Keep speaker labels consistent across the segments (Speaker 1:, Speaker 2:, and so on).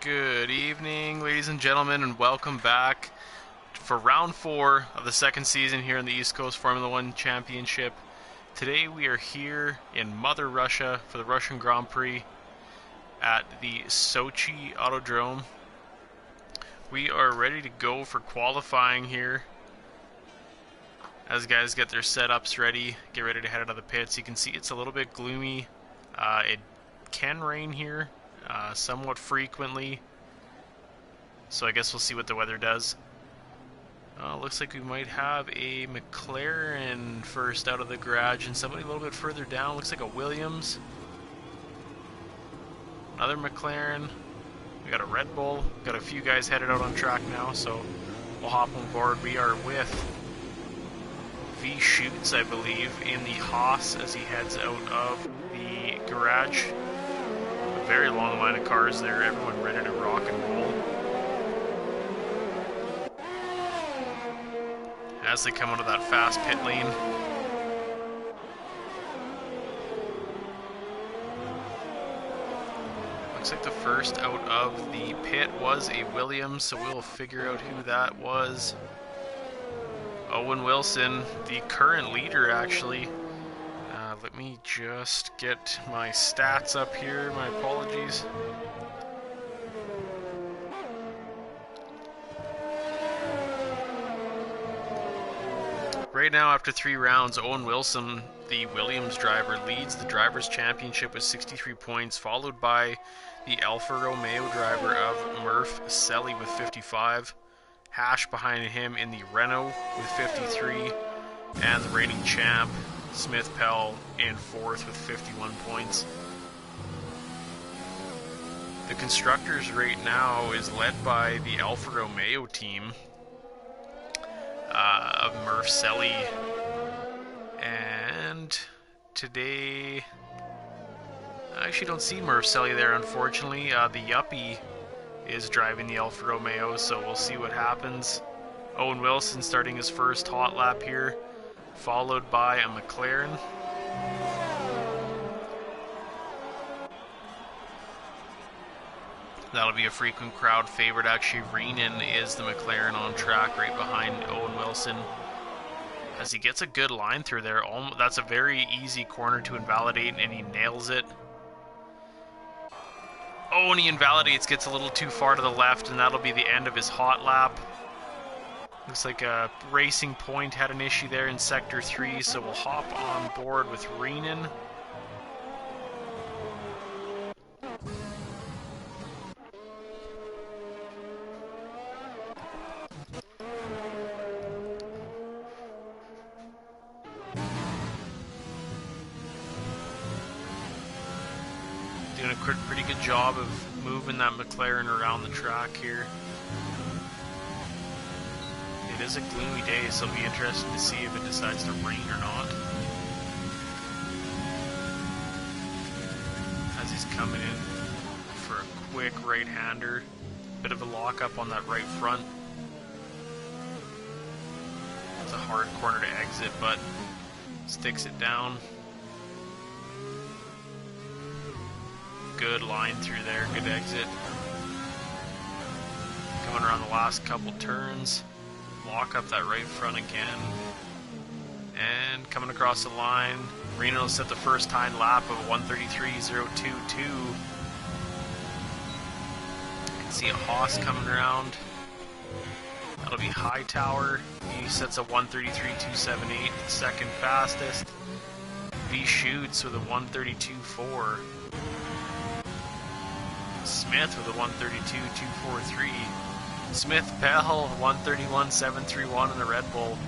Speaker 1: Good evening, ladies and gentlemen, and welcome back for round 4 of the second season here in the East Coast Formula One Championship. Today we are here in Mother Russia for the Russian Grand Prix at the Sochi Autodrome. We are ready to go for qualifying here as guys get their setups ready, get ready to head out of the pits. You can see it's a little bit gloomy. It can rain here somewhat frequently, so I guess we'll see what the weather does. Looks like we might have a McLaren first out of the garage, and somebody a little bit further down looks like a Williams. Another McLaren. We got a Red Bull. Got a few guys headed out on track now, so we'll hop on board. We are with V Shoots, I believe, in the Haas as he heads out of the garage. A very long line of cars there, everyone ready to rock and roll. As they come out of that fast pit lane. Looks like the first out of the pit was a Williams, so we'll figure out who that was. Owen Wilson, the current leader, actually. Let me just get my stats up here. My apologies. Right now, after 3 rounds, Owen Wilson, the Williams driver, leads the Drivers' Championship with 63 points, followed by the Alfa Romeo driver of Murph Selly with 55. Hash behind him in the Renault with 53, and the reigning champ, Smith Pell, in 4th with 51 points. The Constructors right now is led by the Alfa Romeo team of Murph Selly, and today I actually don't see Murph Selly there, unfortunately. The Yuppie is driving the Alfa Romeo, so we'll see what happens. Owen Wilson starting his first hot lap here, followed by a McLaren. That'll be a frequent crowd favorite. Actually, Renan is the McLaren on track right behind Owen Wilson as he gets a good line through there. That's a very easy corner to invalidate, and he nails it. Oh, and he invalidates, gets a little too far to the left, and that'll be the end of his hot lap. Looks like Racing Point had an issue there in Sector 3, so we'll hop on board with Renan. Doing a pretty good job of moving that McLaren around the track here. It is a gloomy day, so it'll be interesting to see if it decides to rain or not. As he's coming in for a quick right-hander. Bit of a lock-up on that right front. It's a hard corner to exit, but sticks it down. Good line through there, good exit. Coming around the last couple turns. Lock up that right front again, and coming across the line, Reno set the first time lap of 1:33.022. You can see a Haas coming around. That'll be Hightower. He sets a 1:33.278, second fastest. V Shoots with a 1:32.4. Smith with a 1:32.243. Smith Pell, 1:31.731 in the Red Bull.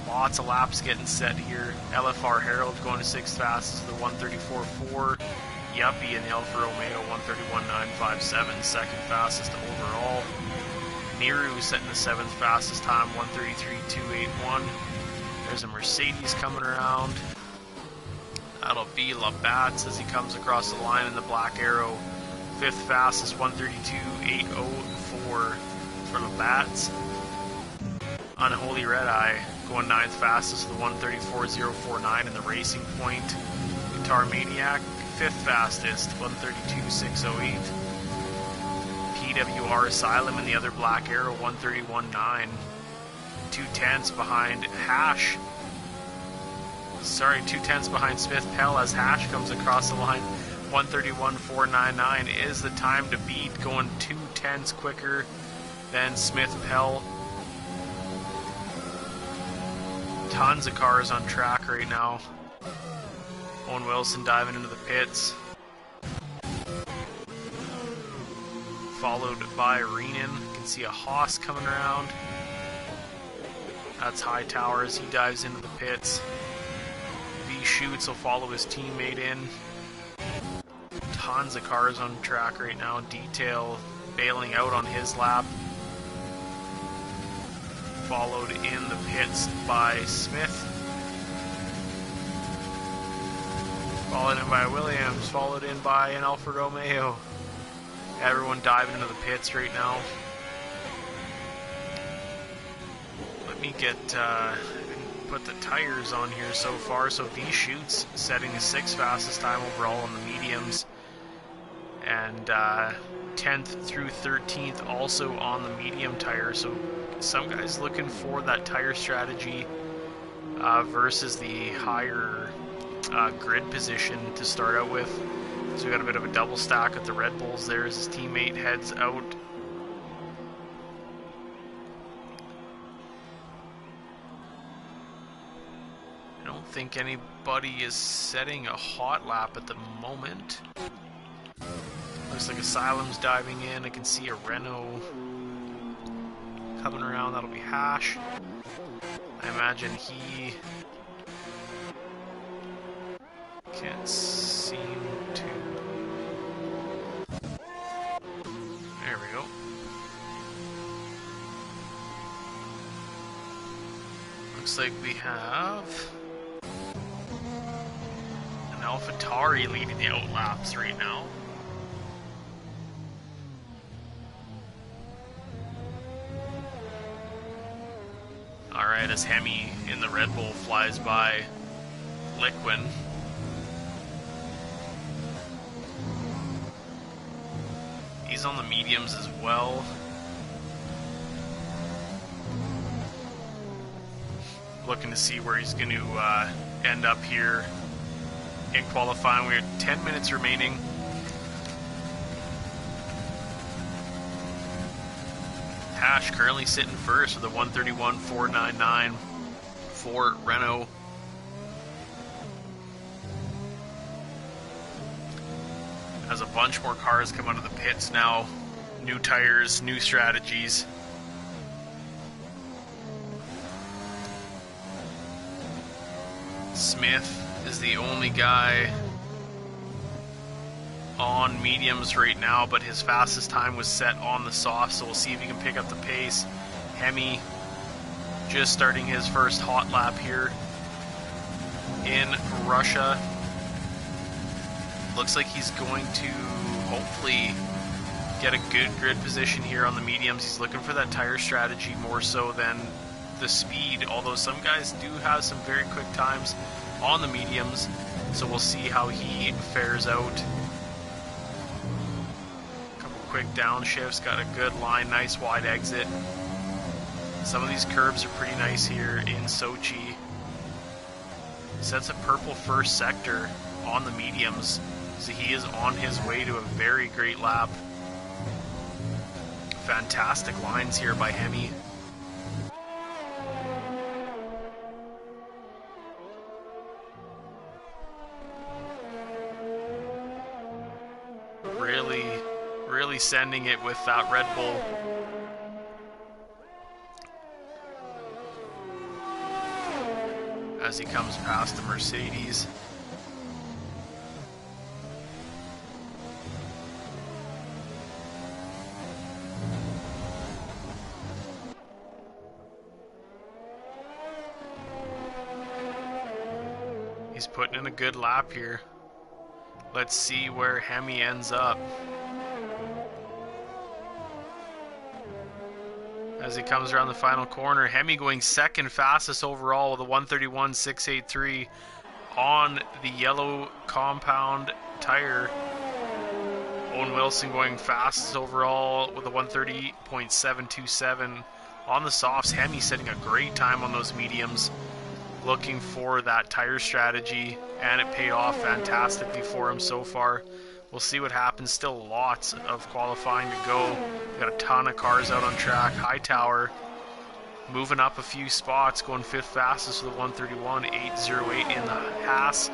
Speaker 1: Lots of laps getting set here. LFR Harold going to 6th fastest with a 1:34.4. Yuppie in the Alfa Romeo, 1:31.957, second fastest overall. Niru setting the 7th fastest time, 1:33.281. There's a Mercedes coming around. That'll be Labatt's as he comes across the line in the Black Arrow. 5th fastest, 1:32.804 for Labatt's. Unholy Red Eye going 9th fastest with 1:34.049 in the Racing Point. Guitar Maniac, 5th fastest, 1:32.608. PWR Asylum and the other Black Arrow 131.9. 2/10 behind Hash. Sorry, 2/10 behind Smith Pell as Hash comes across the line. 131.499 is the time to beat, going 2/10 quicker than Smith Pell. Tons of cars on track right now. Owen Wilson diving into the pits. Followed by Renan. You can see a Haas coming around. That's Hightower as he dives into the pits. V Shoots will follow his teammate in. Tons of cars on track right now. Detail bailing out on his lap. Followed in the pits by Smith. Followed in by Williams. Followed in by an Alfa Romeo. Everyone diving into the pits right now. Let me get put the tires on here so far. So V Shoots setting the 6th fastest time overall on the mediums, and 10th through 13th also on the medium tire. So some guys looking for that tire strategy versus the higher grid position to start out with. So we got a bit of a double stack with the Red Bulls there as his teammate heads out. I don't think anybody is setting a hot lap at the moment. Looks like Asylum's diving in. I can see a Renault coming around. That'll be Hash. I imagine he can't seem to. There we go. Looks like we have an AlphaTauri leading the outlaps right now. Alright, as Hemi in the Red Bull flies by Liquin. He's on the mediums as well. Looking to see where he's going to end up here in qualifying. We have 10 minutes remaining. Hash currently sitting first with a 131.499 for Renault. As a bunch more cars come out of the pits now. New tires, new strategies. Smith is the only guy on mediums right now, but his fastest time was set on the soft, so we'll see if he can pick up the pace. Hemi just starting his first hot lap here in Russia. Looks like he's going to hopefully get a good grid position here on the mediums. He's looking for that tire strategy more so than the speed, although some guys do have some very quick times on the mediums, so we'll see how he fares out. Couple quick downshifts, got a good line, nice wide exit. Some of these curbs are pretty nice here in Sochi. Sets a purple first sector on the mediums, so he is on his way to a very great lap. Fantastic lines here by Hemi. Really sending it with that Red Bull. As he comes past the Mercedes. He's putting in a good lap here. Let's see where Hemi ends up. As he comes around the final corner, Hemi going second fastest overall with a 131.683 on the yellow compound tire. Owen Wilson going fastest overall with a 130.727 on the softs. Hemi setting a great time on those mediums, looking for that tire strategy, and it paid off fantastically for him so far. We'll see what happens. Still lots of qualifying to go. We've got a ton of cars out on track. Hightower moving up a few spots, going 5th fastest with a 131.808 in the Haas.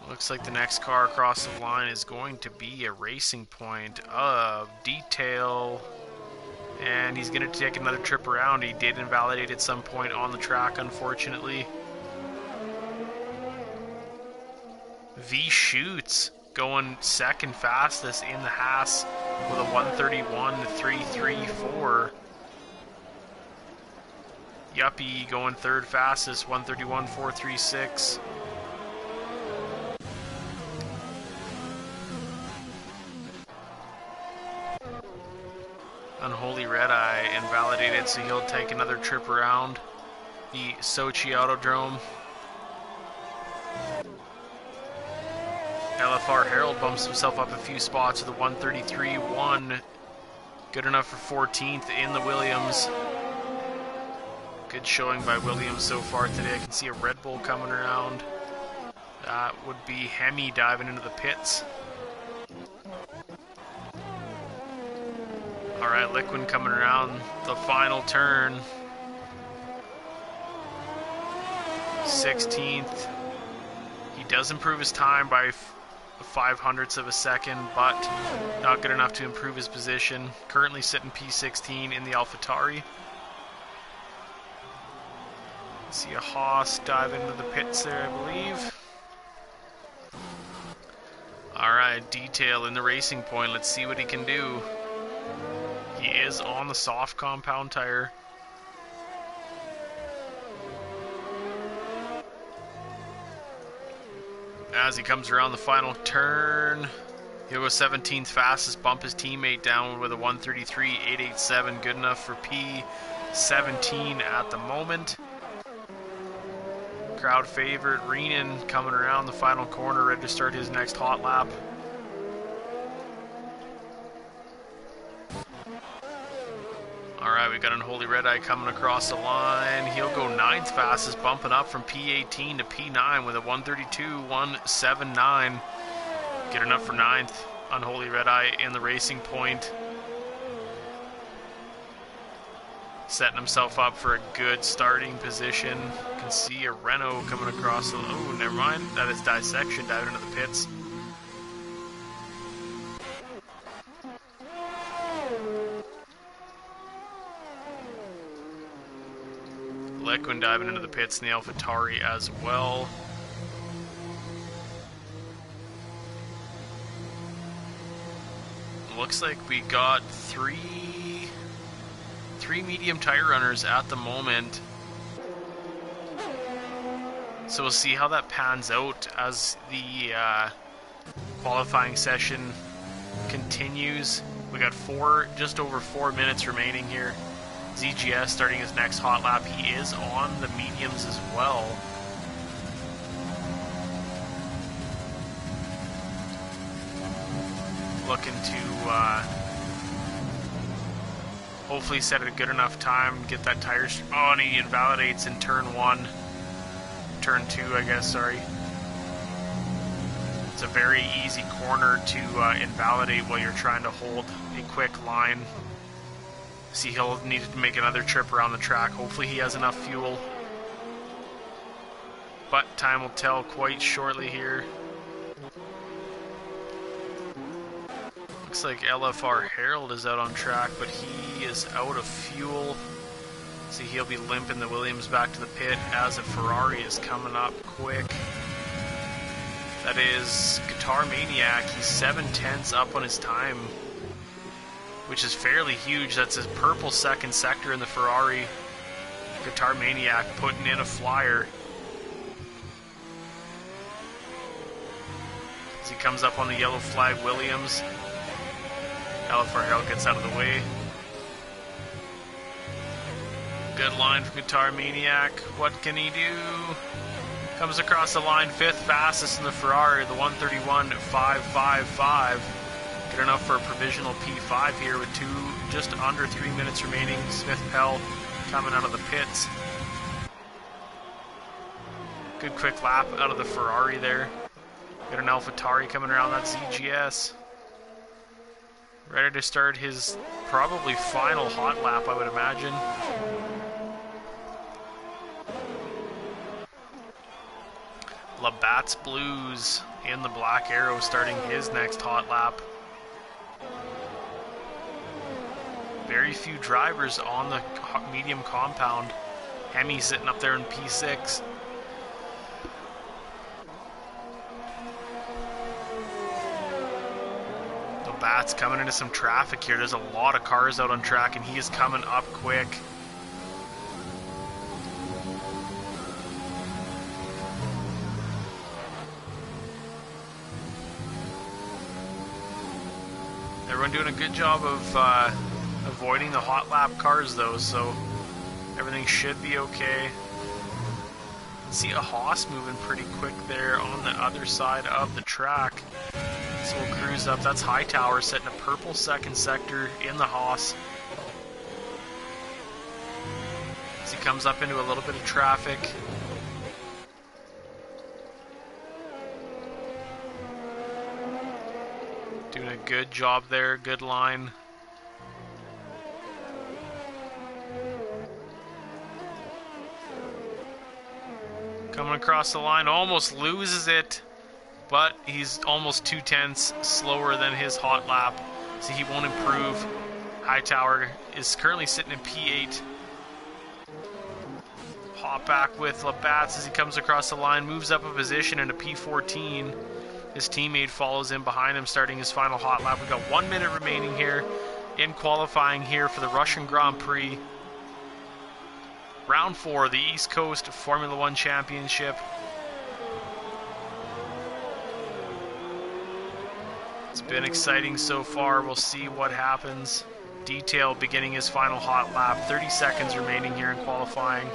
Speaker 1: Looks like the next car across the line is going to be a Racing Point of Detail. And he's going to take another trip around. He did invalidate at some point on the track, unfortunately. V Shoots going 2nd fastest in the Haas with a 131.334. Yuppie going 3rd fastest, 131.436. Unholy Red Eye invalidated, so he'll take another trip around the Sochi Autodrome. LFR Harold bumps himself up a few spots with a 133.1. Good enough for 14th in the Williams. Good showing by Williams so far today. I can see a Red Bull coming around. That would be Hemi diving into the pits. Alright, Liquid coming around the final turn. 16th. He does improve his time by 0.05 of a second, but not good enough to improve his position. Currently sitting P16 in the AlphaTauri. See a Haas dive into the pits there, I believe. Alright, Detail in the Racing Point. Let's see what he can do. He is on the soft compound tire. As he comes around the final turn, he'll go 17th fastest, bump his teammate down with a 133.887, good enough for P17 at the moment. Crowd favorite Renan coming around the final corner, ready to start his next hot lap. Alright, we got Unholy Red Eye coming across the line. He'll go 9th fastest, bumping up from P18 to P9 with a 132.179. Good enough for 9th. Unholy Red Eye in the Racing Point. Setting himself up for a good starting position. You can see a Renault coming across the... Oh, never mind. That is Dissection diving into the pits. Liquid diving into the pits in the AlphaTauri as well. Looks like we got three medium tire runners at the moment. So we'll see how that pans out as the qualifying session continues. We got just over 4 minutes remaining here. ZGS starting his next hot lap. He is on the mediums as well. Looking to hopefully set a good enough time, get that tire... Oh, and he invalidates in turn 1. Turn 2, I guess, sorry. It's a very easy corner to invalidate while you're trying to hold a quick line. See, he'll need to make another trip around the track. Hopefully he has enough fuel. But time will tell quite shortly here. Looks like LFR Harold is out on track, but he is out of fuel. See, he'll be limping the Williams back to the pit as a Ferrari is coming up quick. That is Guitar Maniac. He's 7/10 up on his time, which is fairly huge. That's his purple second sector in the Ferrari. Guitar Maniac putting in a flyer. As he comes up on the yellow flag Williams. LFR Harold gets out of the way. Good line from Guitar Maniac. What can he do? Comes across the line, 5th fastest in the Ferrari, the 1:31.555. Good enough for a provisional P5 here with just under 3 minutes remaining. Smith Pell coming out of the pits. Good quick lap out of the Ferrari there. Got an AlphaTauri coming around that ZGS. Ready to start his probably final hot lap, I would imagine. Labatt's Blues in the Black Arrow starting his next hot lap. Very few drivers on the medium compound. Hemi sitting up there in P6. Labatt's coming into some traffic here. There's a lot of cars out on track and he is coming up quick. Everyone doing a good job of avoiding the hot lap cars though, so everything should be okay. See a Haas moving pretty quick there on the other side of the track. So we'll cruise up. That's Hightower setting a purple second sector in the Haas. As he comes up into a little bit of traffic. Doing a good job there, good line. Coming across the line, almost loses it, but he's almost 2/10 slower than his hot lap, so he won't improve. Hightower is currently sitting in P8. Hop back with Labatt's as he comes across the line, moves up a position into P14. His teammate follows in behind him, starting his final hot lap. We've got 1 minute remaining here in qualifying here for the Russian Grand Prix. Round 4, the East Coast Formula One Championship. It's been exciting so far. We'll see what happens. Detail beginning his final hot lap. 30 seconds remaining here in qualifying.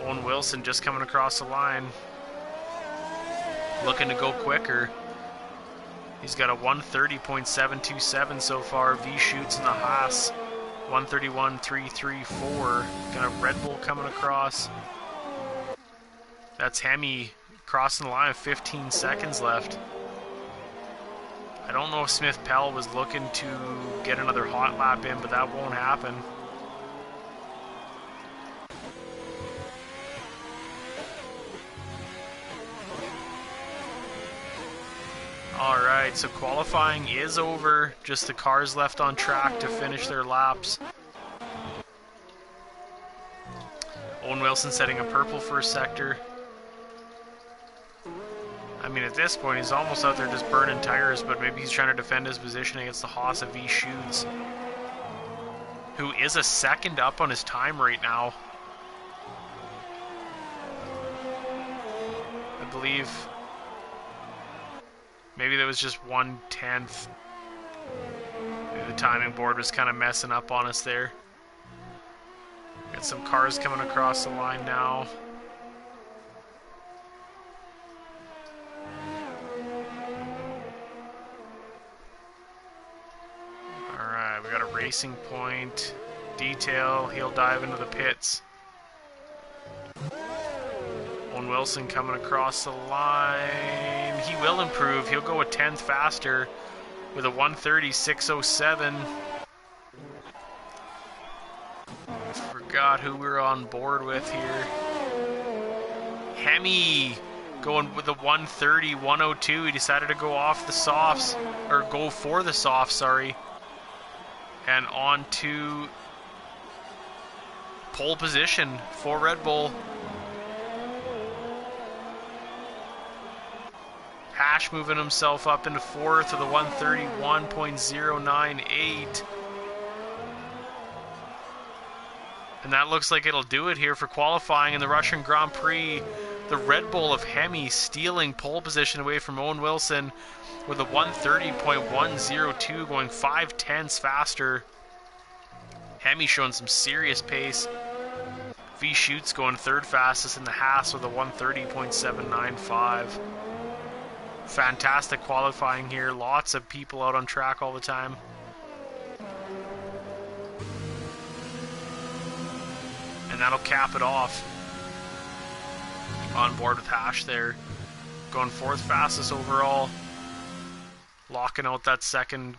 Speaker 1: Owen Wilson just coming across the line. Looking to go quicker. He's got a 1:30.727 so far. V shoots in the Haas. 1:31.334. Got a Red Bull coming across. That's Hemi crossing the line with 15 seconds left. I don't know if Smith Pell was looking to get another hot lap in, but that won't happen. Alright, so qualifying is over. Just the cars left on track to finish their laps. Owen Wilson setting a purple first sector. I mean, at this point, he's almost out there just burning tires, but maybe he's trying to defend his position against the Haas of V Shoots, who is a second up on his time right now. I believe maybe that was just 1/10. Maybe the timing board was kind of messing up on us there. Got some cars coming across the line now. Alright, we got a Racing Point. Detail, he'll dive into the pits. Owen Wilson coming across the line. He will improve. He'll go a 10th faster with a 1:30.607. Forgot who we were on board with here. Hemi going with the 1:30.102. He decided to go off the softs, or go for the softs, sorry. And on to pole position for Red Bull. Hash moving himself up into 4th with a 1:31.098. And that looks like it'll do it here for qualifying in the Russian Grand Prix. The Red Bull of Hemi stealing pole position away from Owen Wilson with a 1:30.102, going 5/10 faster. Hemi showing some serious pace. V Shoots going third fastest in the Haas with a 1:30.795. Fantastic qualifying here. Lots of people out on track all the time. And that'll cap it off. On board with Hash there. Going fourth fastest overall. Locking out that second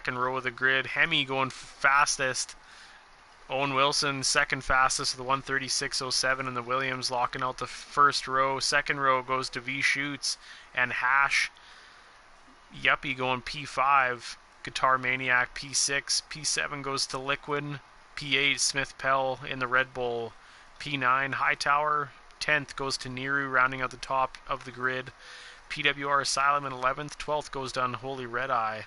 Speaker 1: row of the grid. Hemi going fastest. Owen Wilson second fastest with a 1:36.07 in the Williams, locking out the first row. Second row goes to V Shoots and Hash. Yuppie going P5. Guitar Maniac P6. P7 goes to Liquid. P8 Smith Pell in the Red Bull. P9 Hightower. 10th goes to Niru, rounding out the top of the grid. PWR Asylum in 11th. 12th goes to Unholy Red Eye.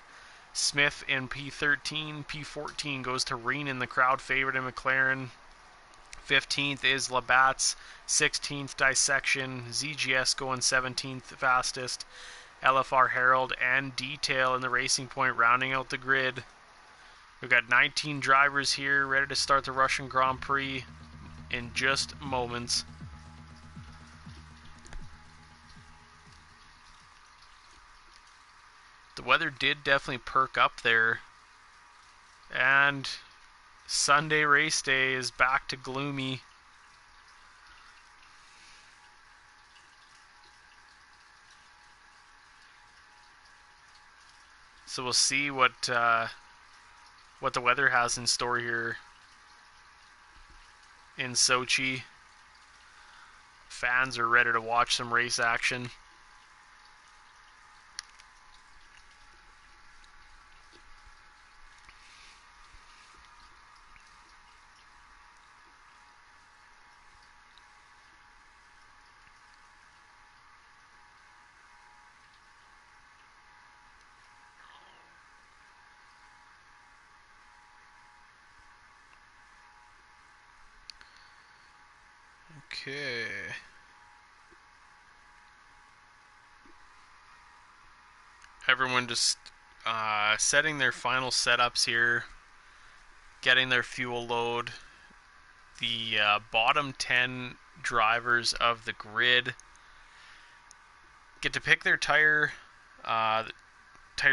Speaker 1: Smith in P13. P14 goes to Reenan, the crowd favorite in McLaren. 15th is Labatt's. 16th Dissection. ZGS going 17th fastest. LFR Herald and Detail in the Racing Point rounding out the grid. We've got 19 drivers here ready to start the Russian Grand Prix in just moments. The weather did definitely perk up there, and Sunday race day is back to gloomy. So we'll see what the weather has in store here in Sochi. Fans are ready to watch some race action. Okay. Everyone just setting their final setups here, getting their fuel load. The bottom 10 drivers of the grid get to pick their tire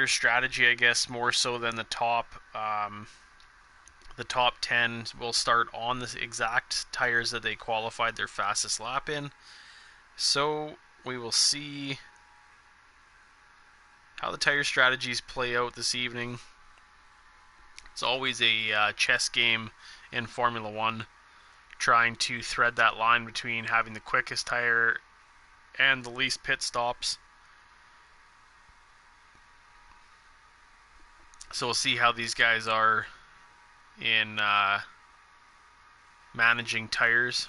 Speaker 1: strategy, I guess, more so than the top. The top 10 will start on the exact tires that they qualified their fastest lap in. So we will see how the tire strategies play out this evening. It's always a chess game in Formula One, trying to thread that line between having the quickest tire and the least pit stops. So we'll see how these guys are in managing tires.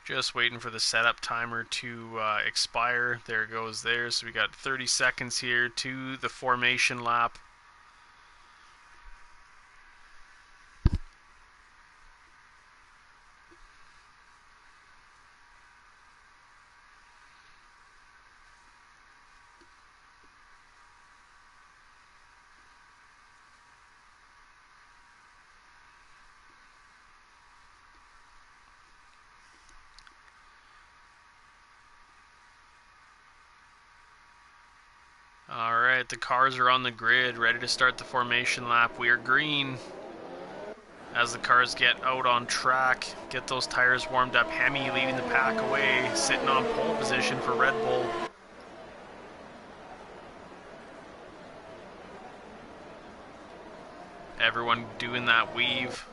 Speaker 1: Just waiting for the setup timer to expire. There it goes there. So we got 30 seconds here to the formation lap. Alright, the cars are on the grid, ready to start the formation lap. We are green as the cars get out on track, get those tires warmed up. Hemi leading the pack away, sitting on pole position for Red Bull. Everyone doing that weave.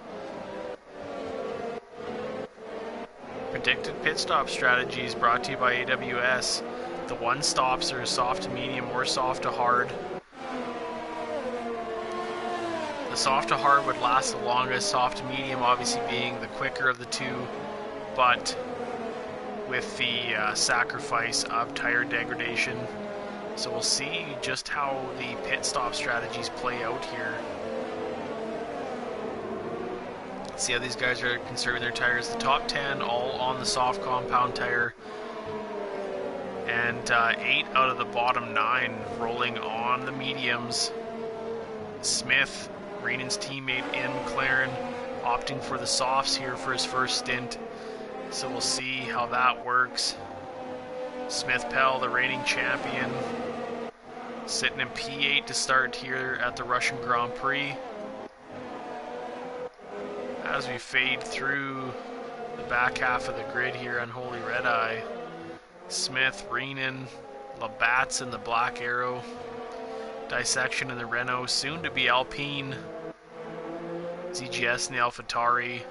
Speaker 1: Predicted pit stop strategies brought to you by AWS. The one stops are soft to medium or soft to hard. The soft to hard would last the longest, soft to medium obviously being the quicker of the two, but with the sacrifice of tire degradation. So we'll see just how the pit stop strategies play out here. See how these guys are conserving their tires. The top 10 all on the soft compound tire. And 8 out of the bottom 9 rolling on the mediums. Smith, Reenan's teammate in McLaren, opting for the softs here for his first stint. So we'll see how that works. Smith Pell, the reigning champion, sitting in P8 to start here at the Russian Grand Prix. As we fade through the back half of the grid here on Holy Red Eye, Smith, Reenan, Labatt's in the Black Arrow, Dissection in the Renault, soon to be Alpine, ZGS in the AlphaTauri,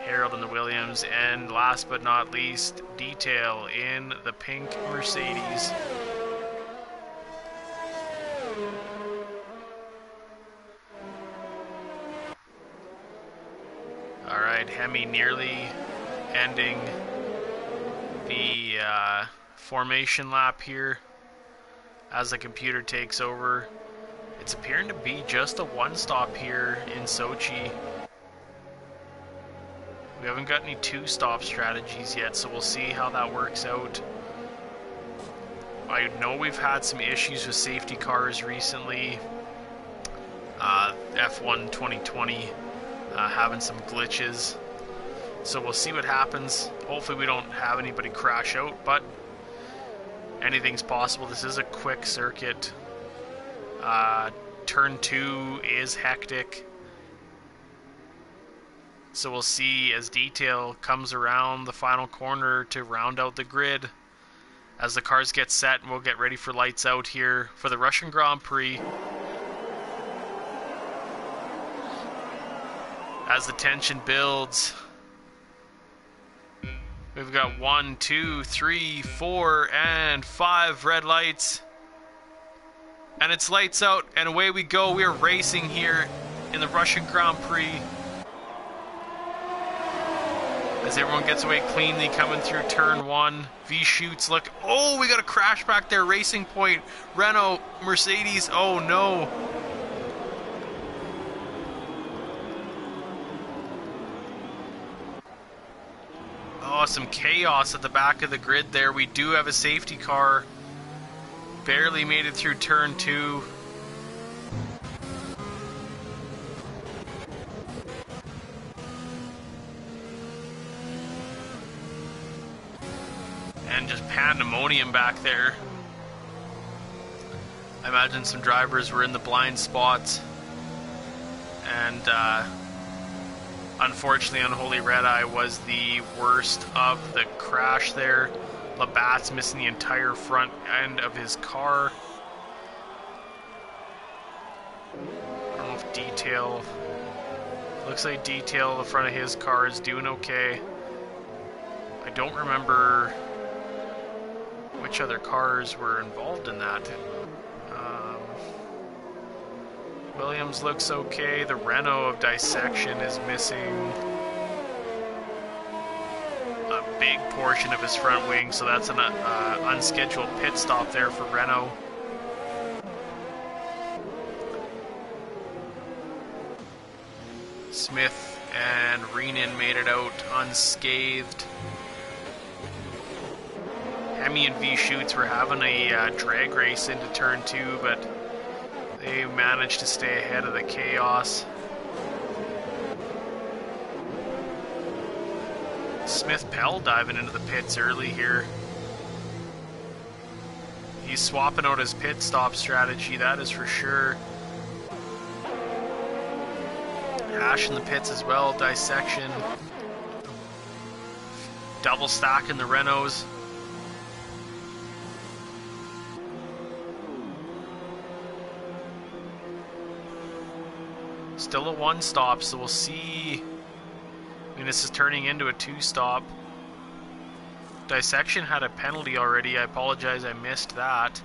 Speaker 1: Harold in the Williams, and last but not least, Detail in the pink Mercedes. Alright, Hemi nearly ending the formation lap here as the computer takes over. It's appearing to be just a one stop here in Sochi. We haven't got any two stop strategies yet, so we'll see how that works out. I know we've had some issues with safety cars recently. F1 2020 having some glitches. So we'll see what happens. Hopefully we don't have anybody crash out, but anything's possible. This is a quick circuit. Turn 2 is hectic. So we'll see as Detail comes around the final corner to round out the grid. As the cars get set, and we'll get ready for lights out here for the Russian Grand Prix. As the tension builds, we've got 1, 2, 3, 4, and 5 red lights. And it's lights out, and away we go. We are racing here in the Russian Grand Prix. As everyone gets away cleanly coming through turn 1. V-shoots look. Oh, we got a crash back there. Racing Point, Renault, Mercedes. Oh no. Oh, some chaos at the back of the grid there. We do have a safety car. Barely made it through turn 2. And just pandemonium back there. I imagine some drivers were in the blind spots. And unfortunately, Unholy Red Eye was the worst of the crash there. Labatt's missing the entire front end of his car. I don't know if Detail... Looks like Detail, the front of his car is doing okay. I don't remember which other cars were involved in that. Williams looks okay. The Renault of Dissection is missing a big portion of his front wing, so that's an unscheduled pit stop there for Renault. Smith and Reenan made it out unscathed. Hemi and V-shoots were having a drag race into turn 2, but they managed to stay ahead of the chaos. Smith Pell diving into the pits early here. He's swapping out his pit stop strategy, that is for sure. Ash in the pits as well, Dissection. Double stacking the Renaults. Still a one stop, so we'll see. I mean, this is turning into a two stop. Dissection had a penalty already. I apologize, I missed that.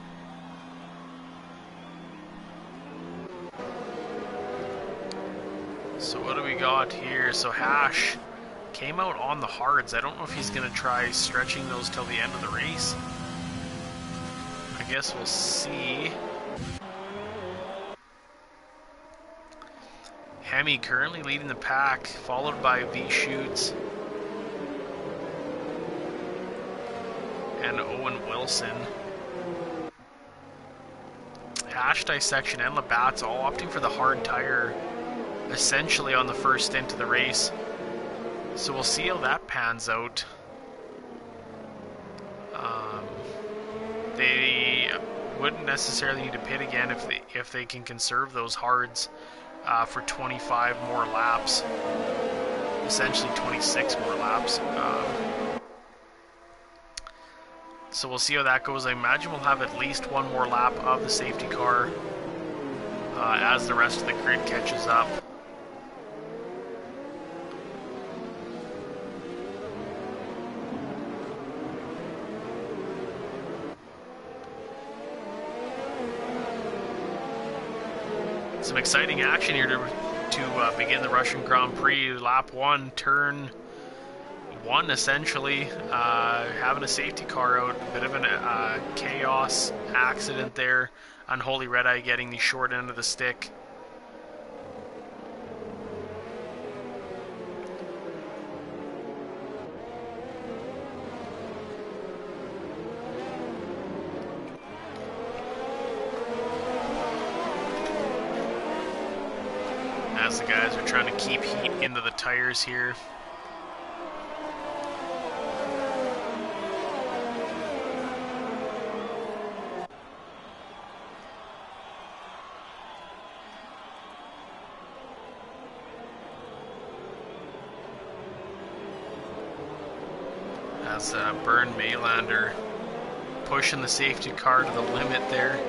Speaker 1: So what do we got here? So Hash came out on the hards. I don't know if he's going to try stretching those till the end of the race. I guess we'll see. Hemi currently leading the pack, followed by V-shoots. and Owen Wilson. Hash Dissection and Labatt's all opting for the hard tire essentially on the first stint of the race. So we'll see how that pans out. They wouldn't necessarily need to pit again if they can conserve those hards for 25 more laps. Essentially 26 more laps. So we'll see how that goes. I imagine we'll have at least one more lap of the safety car as the rest of the grid catches up. Some exciting action here to begin the Russian Grand Prix. Lap 1, turn 1 essentially, having a safety car out, a bit of an chaos accident there. Unholy Red Eye getting the short end of the stick. As the guys are trying to keep heat into the tires here. As Bernd Maylander pushing the safety car to the limit there,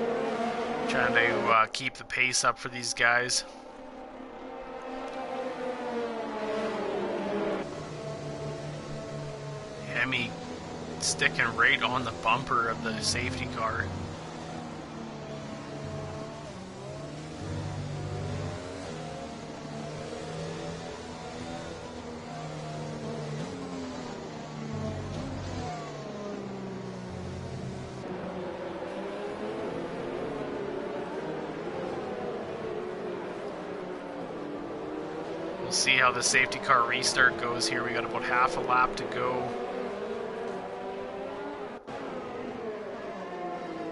Speaker 1: trying to keep the pace up for these guys. Hemi sticking right on the bumper of the safety car. We'll see how the safety car restart goes here. We got about half a lap to go.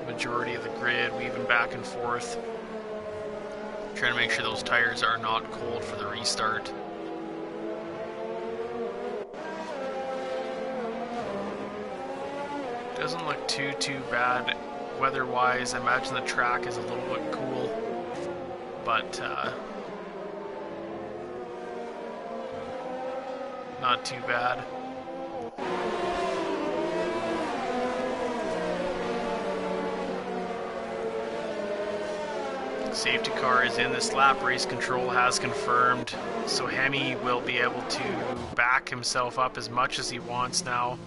Speaker 1: Majority of the grid weaving back and forth, trying to make sure those tires are not cold for the restart. Doesn't look too bad weather-wise. I imagine the track is a little bit cool, but not too bad. Safety car is in this lap. Race control has confirmed, so Hemi will be able to back himself up as much as he wants now,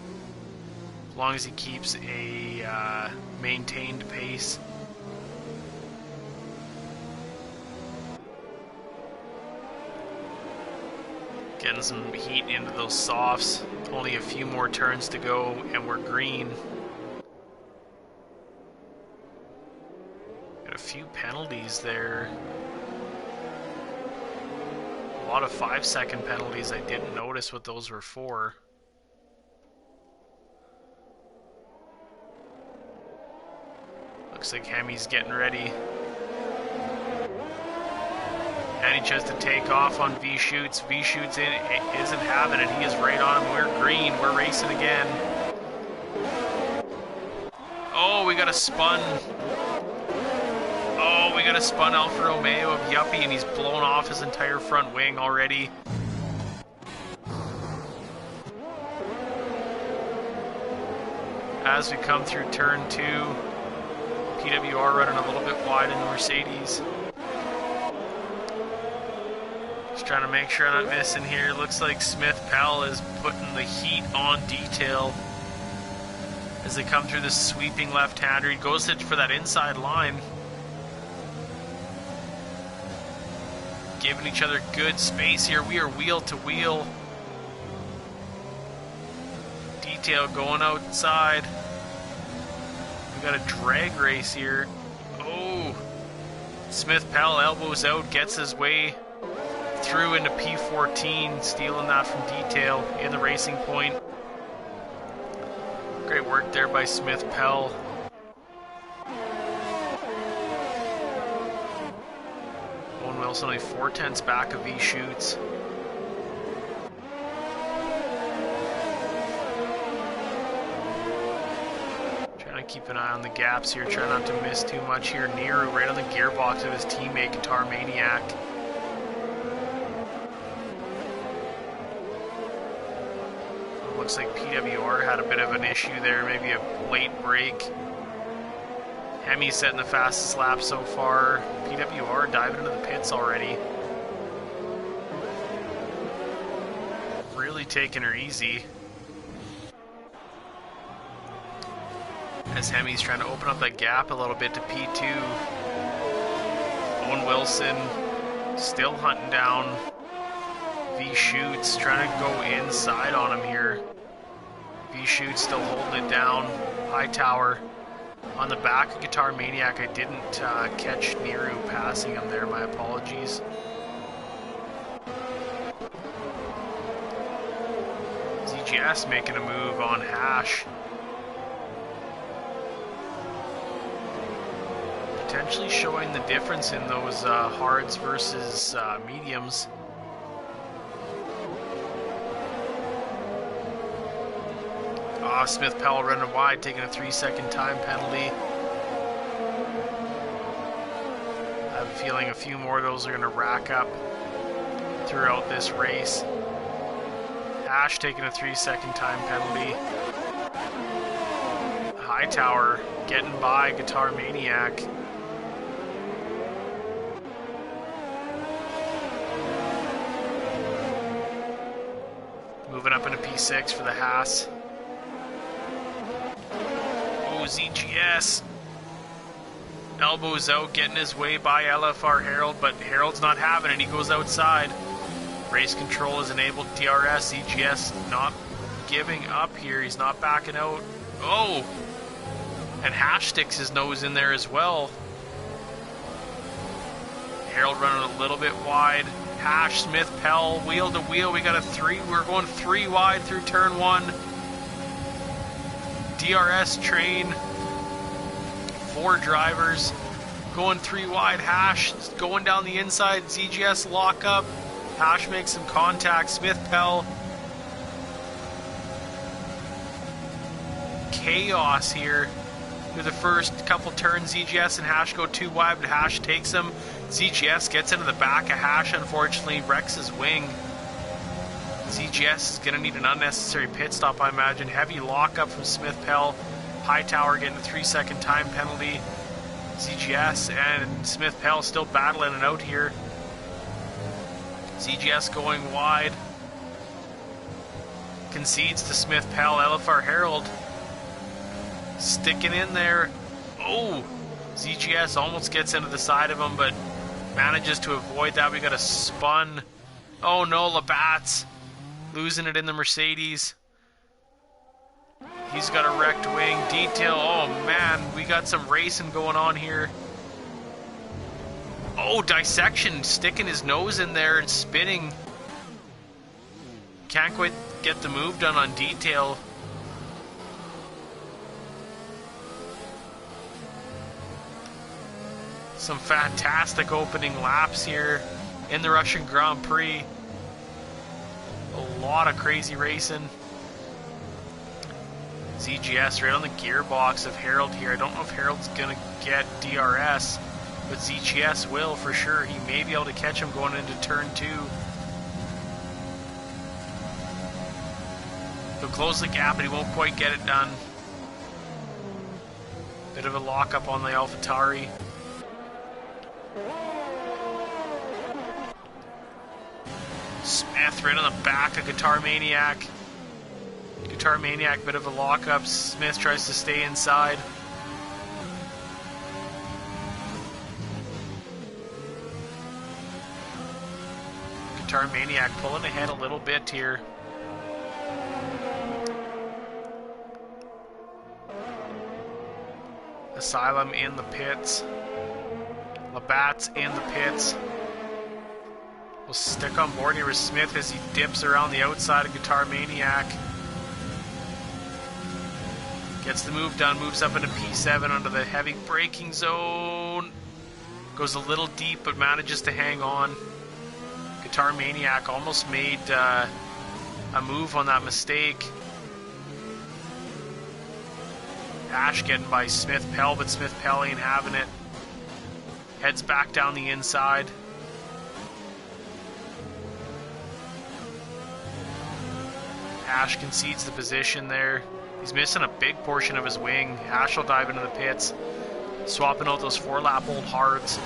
Speaker 1: as long as he keeps a maintained pace. Getting some heat into those softs. Only a few more turns to go and we're green. A few penalties there. A lot of 5-second penalties. I didn't notice what those were for. Looks like Hemi's getting ready. And he tries to take off on V-Shoots. V-Shoots isn't having it. He is right on him. We're green. We're racing again. Oh, we got a spun. Oh, we got a spun Alfa Romeo of Yuppie, and he's blown off his entire front wing already. As we come through turn 2, PWR running a little bit wide in the Mercedes. Just trying to make sure I'm not missing here. Looks like Smith Pell is putting the heat on detail as they come through this sweeping left-hander. He goes for that inside line. Giving each other good space here. We are wheel to wheel. Detail going outside. We got a drag race here. Oh, Smith Pell elbows out, gets his way through into P14, stealing that from Detail in the Racing Point. Great work work there by Smith Pell. Owen Wilson only 4/10 back of V shoots. Keep an eye on the gaps here, try not to miss too much here. Neru right on the gearbox of his teammate, Guitar Maniac. Looks like PWR had a bit of an issue there, maybe a late break. Hemi's setting the fastest lap so far. PWR diving into the pits already. Really taking her easy. As Hemi's trying to open up that gap a little bit to P2. Owen Wilson still hunting down V Shoots, trying to go inside on him here. V Shoots still holding it down. Hightower on the back of Guitar Maniac. I didn't catch Neru passing him there, my apologies. ZGS making a move on Hash. Potentially showing the difference in those hards versus mediums. Smith Powell running wide, taking a 3-second time penalty. I have a feeling a few more of those are going to rack up throughout this race. Hash taking a 3-second time penalty. Hightower getting by Guitar Maniac. Moving up into P6 for the Haas. Oh, ZGS. Elbows out, getting his way by LFR Harold, but Harold's not having it. He goes outside. Race control is enabled. DRS. ZGS not giving up here. He's not backing out. Oh! And Hash sticks his nose in there as well. Harold running a little bit wide. Hash, Smith, Pell, wheel to wheel. We got a 3. We're going 3 wide through turn 1. DRS train. 4 drivers going 3 wide. Hash going down the inside. ZGS lock up. Hash makes some contact. Smith, Pell. Chaos here. Through the first couple turns, ZGS and Hash go 2 wide, but Hash takes him. ZGS gets into the back of Hash, unfortunately, wrecks his wing. ZGS is going to need an unnecessary pit stop, I imagine. Heavy lockup from Smith Pell. Hightower getting a 3-second time penalty. ZGS and Smith Pell still battling it out here. ZGS going wide. Concedes to Smith Pell. LFR Harold sticking in there. Oh! ZGS almost gets into the side of him, but manages to avoid that. We got a spun. Oh no, Labatt's losing it in the Mercedes. He's got a wrecked wing. Detail. Oh man, we got some racing going on here. Oh, Dissection sticking his nose in there and spinning. Can't quite get the move done on Detail. Some fantastic opening laps here in the Russian Grand Prix. A lot of crazy racing. ZGS right on the gearbox of Harold here. I don't know if Harold's going to get DRS, but ZGS will for sure. He may be able to catch him going into turn 2. He'll close the gap, but he won't quite get it done. Bit of a lockup on the AlphaTauri. Smith right on the back of Guitar Maniac. Guitar Maniac, bit of a lockup. Smith tries to stay inside. Guitar Maniac pulling ahead a little bit here. Asylum in the pits. Labatt's in the pits. We'll stick on board here with Smith as he dips around the outside of Guitar Maniac. Gets the move done, moves up into P7 under the heavy braking zone. Goes a little deep, but manages to hang on. Guitar Maniac almost made a move on that mistake. Ash getting by Smith Pell, but Smith Pell ain't having it. Heads back down the inside. Ash concedes the position there. He's missing a big portion of his wing. Ash will dive into the pits, swapping out those 4-lap old hards.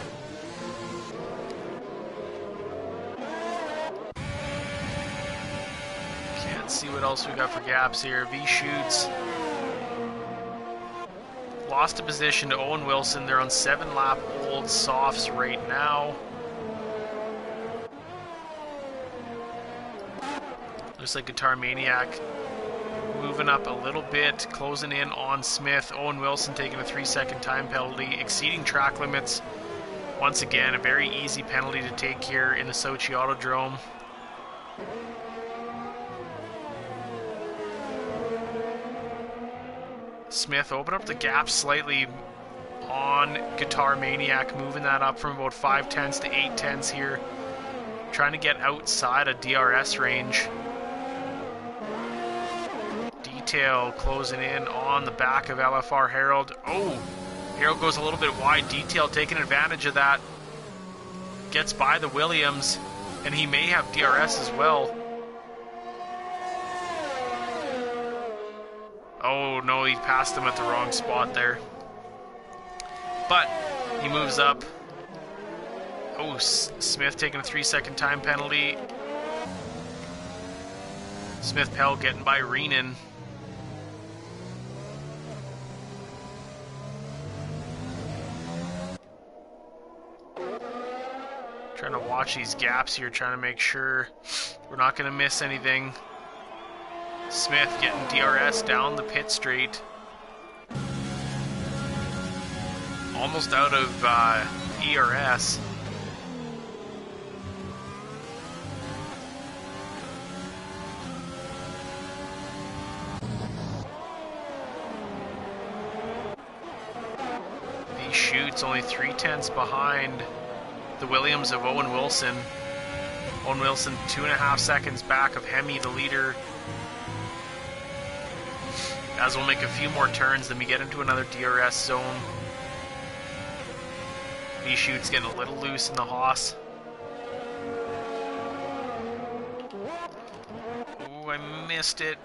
Speaker 1: Can't see what else we got for gaps here. V shoots. Lost a position to Owen Wilson. They're on 7-lap old softs right now. Looks like Guitar Maniac moving up a little bit, closing in on Smith. Owen Wilson taking a 3-second time penalty, exceeding track limits. Once again, a very easy penalty to take here in the Sochi Autodrome. Smith open up the gap slightly on Guitar Maniac, moving that up from about 5/10 to 8/10 here. Trying to get outside of DRS range. Detail closing in on the back of LFR Harold. Oh, Harold goes a little bit wide. Detail taking advantage of that. Gets by the Williams, and he may have DRS as well. Oh no, he passed him at the wrong spot there. But he moves up. Oh, Smith taking a 3-second time penalty. Smith Pell getting by Reenan. Trying to watch these gaps here, trying to make sure we're not going to miss anything. Smith getting DRS down the pit straight. Almost out of ERS. He shoots only 3/10 behind the Williams of Owen Wilson. Owen Wilson 2.5 seconds back of Hemi, the leader. As we'll make a few more turns, then we get into another DRS zone. V shoots getting a little loose in the Haas. Oh, I missed it.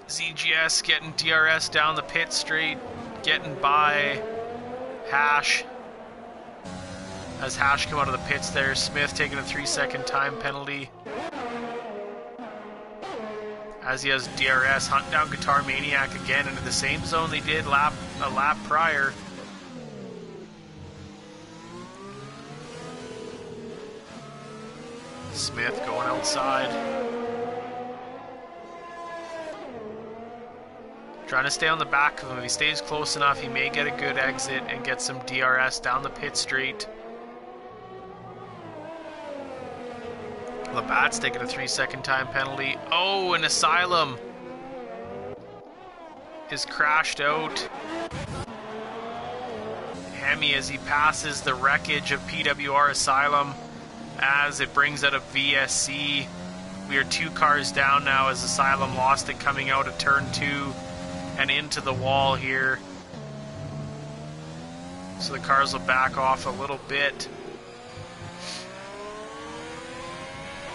Speaker 1: ZGS getting DRS down the pit straight, getting by Hash. As Hash come out of the pits there, Smith taking a 3-second time penalty. As he has DRS, hunt down Guitar Maniac again into the same zone they did a lap prior. Smith going outside. Trying to stay on the back of him. If he stays close enough, he may get a good exit and get some DRS down the pit straight. Labatt's taking a 3-second time penalty. Oh, an Asylum is crashed out. Hemi as he passes the wreckage of PWR Asylum as it brings out a VSC. We are 2 cars down now as Asylum lost it coming out of turn 2 and into the wall here. So the cars will back off a little bit.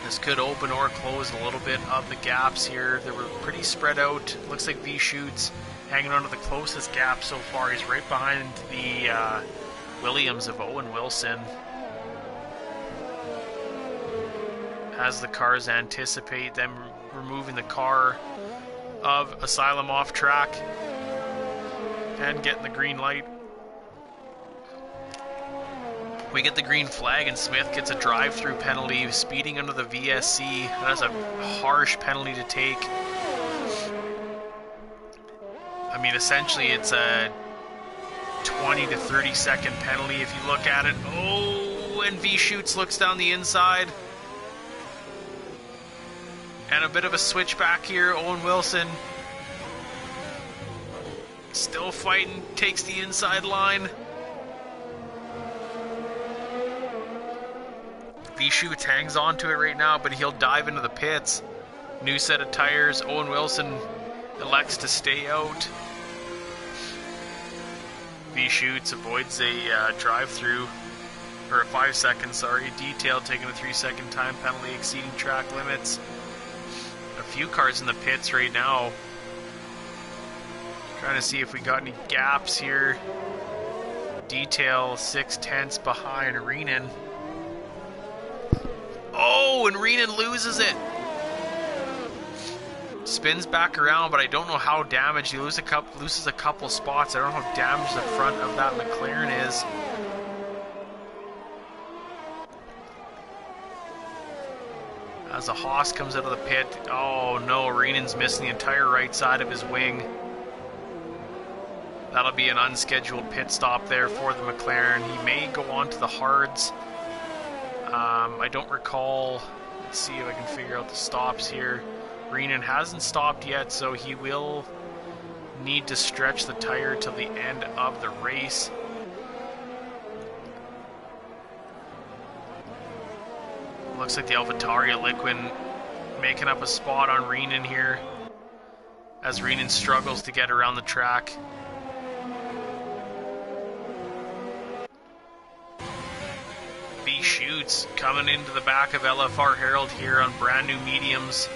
Speaker 1: This could open or close a little bit of the gaps here. They were pretty spread out. Looks like V shoots hanging on to the closest gap so far. He's right behind the Williams of Owen Wilson. As the cars anticipate them removing the car of Asylum off track and getting the green light. We get the green flag and Smith gets a drive-through penalty, speeding under the VSC. That's a harsh penalty to take. I mean, essentially it's a 20 to 30 second penalty if you look at it. Oh, and V shoots looks down the inside. And a bit of a switch back here. Owen Wilson Still fighting, takes the inside line. V-Shoots hangs on to it right now, but he'll dive into the pits. New set of tires. Owen Wilson elects to stay out. V-Shoots avoids a drive-through, or a 5 second, sorry. Detail taking a 3 second time penalty, exceeding track limits. A few cars in the pits right now. Trying to see if we got any gaps here. Detail 6/10 behind Reenan. Oh, and Reenan loses it. Spins back around, but I don't know how damaged. He loses a couple spots. I don't know how damaged the front of that McLaren is. As a Haas comes out of the pit. Oh no, Reenan's missing the entire right side of his wing. That'll be an unscheduled pit stop there for the McLaren. He may go on to the hards. I don't recall. Let's see if I can figure out the stops here. Reenan hasn't stopped yet, so he will need to stretch the tire till the end of the race. Looks like the AlphaTauri Liquid making up a spot on Reenan here, as Reenan struggles to get around the track. V-Shoots coming into the back of LFR Harold here on brand new mediums.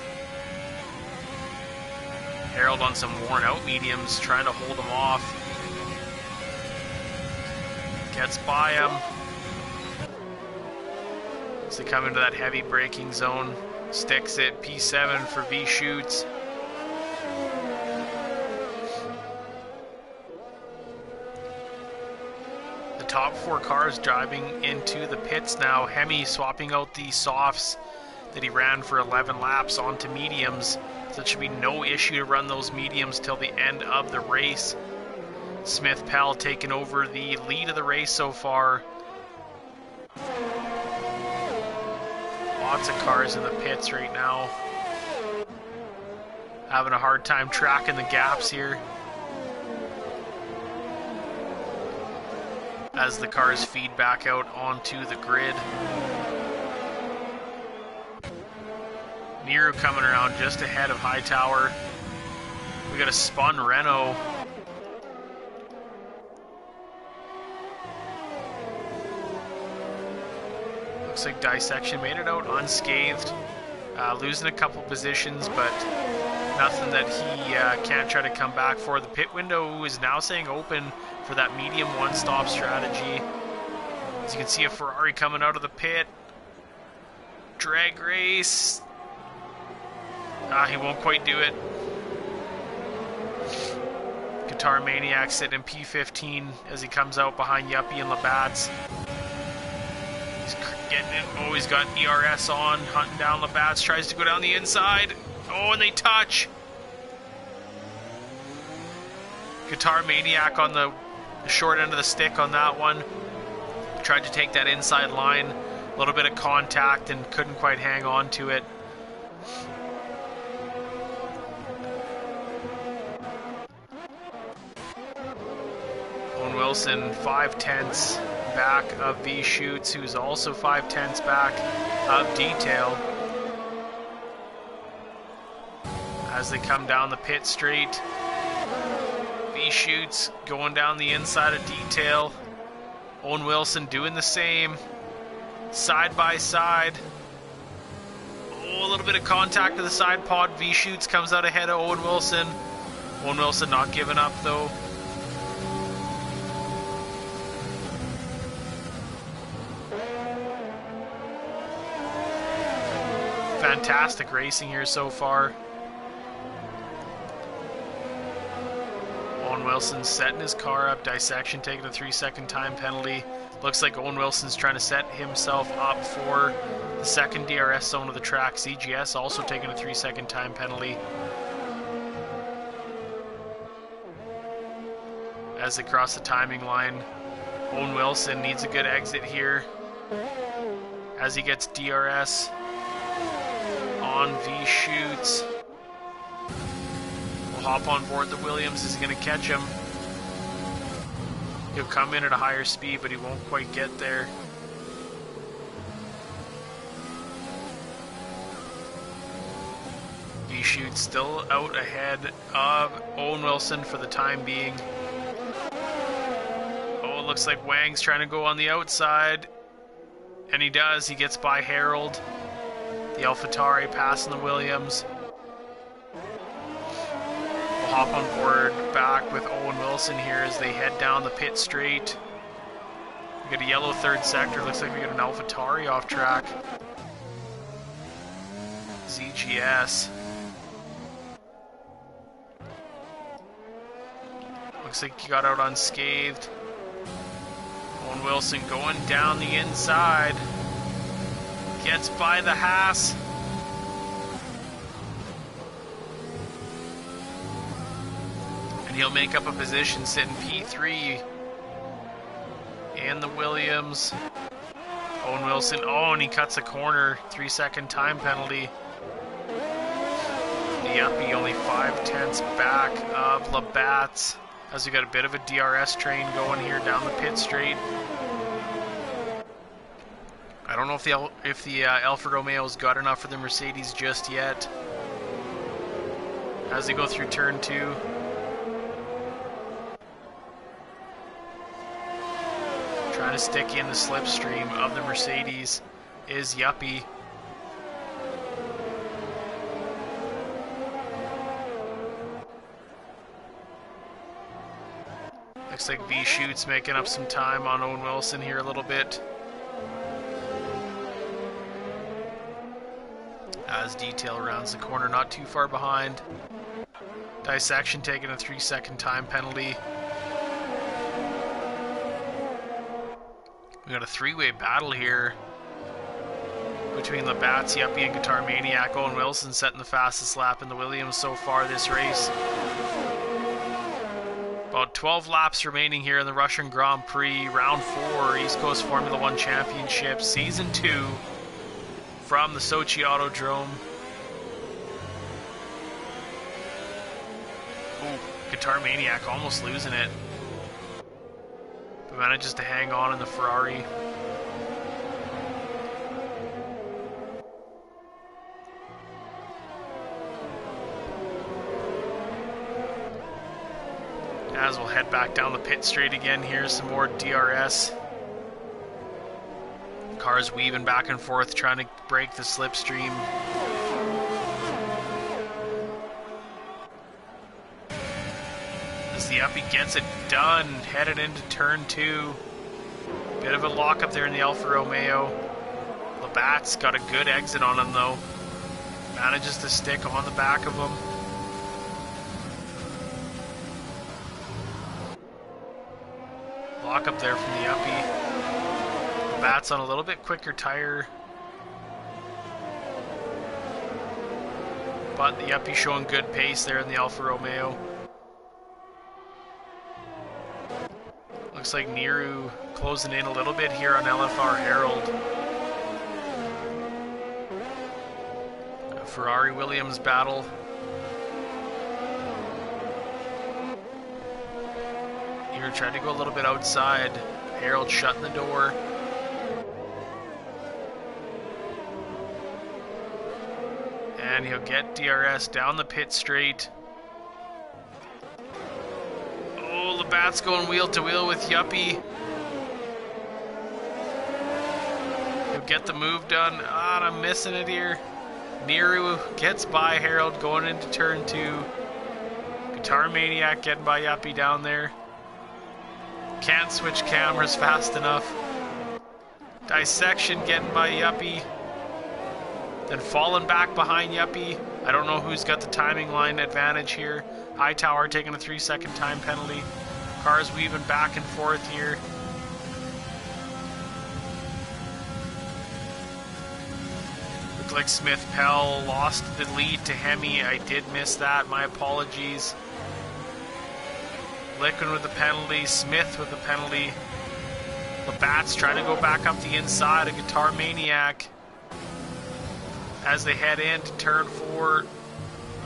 Speaker 1: Harold on some worn out mediums, trying to hold him off. Gets by him. As they come into that heavy braking zone, sticks it. P7 for V-Shoots. Top 4 cars driving into the pits now. Hemi swapping out the softs that he ran for 11 laps onto mediums, so it should be no issue to run those mediums till the end of the race. Smith Pell taking over the lead of the race so far. Lots of cars in the pits right now. Having a hard time tracking the gaps here, as the cars feed back out onto the grid. Nero coming around just ahead of Hightower. We got a spun Renault. Looks like Dissection made it out unscathed. Losing a couple positions, but nothing that he can't try to come back for. The pit window is now saying open for that medium one-stop strategy. As you can see, a Ferrari coming out of the pit. Drag race. He won't quite do it. Guitar Maniac sitting in P15 as he comes out behind Yuppie and Labatt's. He's getting it. Oh, he's got ERS on, hunting down Labatt's, tries to go down the inside. Oh, and they touch. Guitar Maniac on the short end of the stick on that one. Tried to take that inside line. A little bit of contact and couldn't quite hang on to it. Owen Wilson 5/10 back of V-Shoots, who's also 5/10 back of Detail. As they come down the pit straight, V-Shoots going down the inside of Detail. Owen Wilson doing the same, side by side. Oh, a little bit of contact to the side pod. V-Shoots comes out ahead of Owen Wilson. Owen Wilson not giving up though. Fantastic racing here so far. Owen Wilson's setting his car up. Dissection taking a 3-second time penalty. Looks like Owen Wilson's trying to set himself up for the second DRS zone of the track. CGS also taking a 3-second time penalty. As they cross the timing line, Owen Wilson needs a good exit here as he gets DRS on V-Shoots. Will hop on board the Williams. Is he going to catch him? He'll come in at a higher speed, but he won't quite get there. V-Shoot still out ahead of Owen Wilson for the time being. Oh, it looks like Wang's trying to go on the outside. And he does. He gets by Harold. The AlphaTauri passing the Williams. We'll hop on board back with Owen Wilson here as they head down the pit straight. We got a yellow third sector. Looks like we got an AlphaTauri off track. ZGS. Looks like he got out unscathed. Owen Wilson going down the inside. Gets by the Haas. And he'll make up a position sitting P3 in the Williams. Owen Wilson, oh, and he cuts a corner. 3-second time penalty. The Yuppie only 5/10 back of Labatt's. As we got a bit of a DRS train going here down the pit straight. I don't know if the Alfa Romeo's got enough for the Mercedes just yet. As they go through turn 2. Trying to stick in the slipstream of the Mercedes is Yuppie. Looks like V-Shoot's making up some time on Owen Wilson here a little bit. As Detail rounds the corner, not too far behind. Dissection taking a 3-second time penalty. We got a 3-way battle here between Labatt's, Yuppie, and Guitar Maniac. Owen Wilson setting the fastest lap in the Williams so far this race. About 12 laps remaining here in the Russian Grand Prix, round 4, East Coast Formula 1 Championship, Season 2, from the Sochi Autodrome. Ooh, Guitar Maniac almost losing it, but manages to hang on in the Ferrari. As we'll head back down the pit straight again here, some more DRS. Cars weaving back and forth, trying to break the slipstream. As the Yuppie gets it done, headed into turn 2. Bit of a lock up there in the Alfa Romeo. Labatt's got a good exit on him though. Manages to stick on the back of him. Lock up there from the Yuppie. Labatt's on a little bit quicker tire, but the Yuppie showing good pace there in the Alfa Romeo. Looks like Niru closing in a little bit here on LFR Harold. A Ferrari Williams battle. Here tried to go a little bit outside. Harold shutting the door. And he'll get DRS down the pit straight. Oh, Labatt's going wheel to wheel with Yuppie. He'll get the move done. Ah, I'm missing it here. Niru gets by Harold going into turn 2. Guitar Maniac getting by Yuppie down there. Can't switch cameras fast enough. Dissection getting by Yuppie. Then falling back behind Yuppie. I don't know who's got the timing line advantage here. Hightower taking a 3-second time penalty. Cars weaving back and forth here. Looked like Smith Pell lost the lead to Hemi. I did miss that. My apologies. Liquin with the penalty, Smith with the penalty. Labatt's trying to go back up the inside, a Guitar Maniac. As they head into turn 4.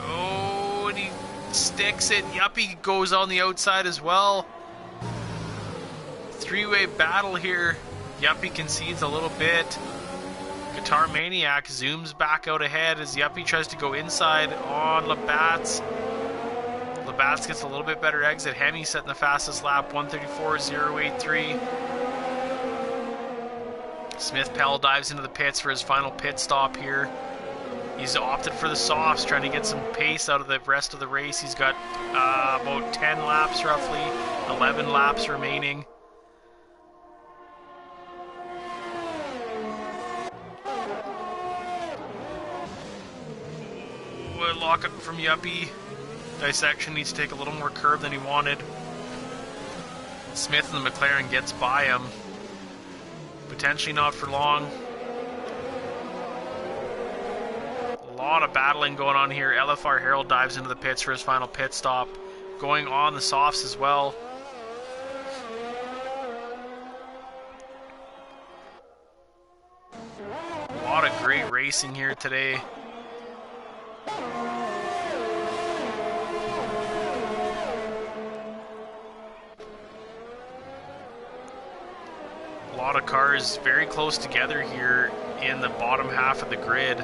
Speaker 1: Oh, and he sticks it. Yuppie goes on the outside as well. three-way battle here. Yuppie concedes a little bit. Guitar Maniac zooms back out ahead as Yuppie tries to go inside on Labatt's. Labatt's gets a little bit better exit. Hemi setting the fastest lap, 1:34.083. Smith Pell dives into the pits for his final pit stop here. He's opted for the softs, trying to get some pace out of the rest of the race. He's got about 10 laps roughly, 11 laps remaining. Lockup from Yuppie. Dissection needs to take a little more curve than he wanted. Smith and the McLaren gets by him. Potentially not for long. A lot of battling going on here. LFR Harold dives into the pits for his final pit stop. Going on the softs as well. A lot of great racing here today. A lot of cars very close together here in the bottom half of the grid.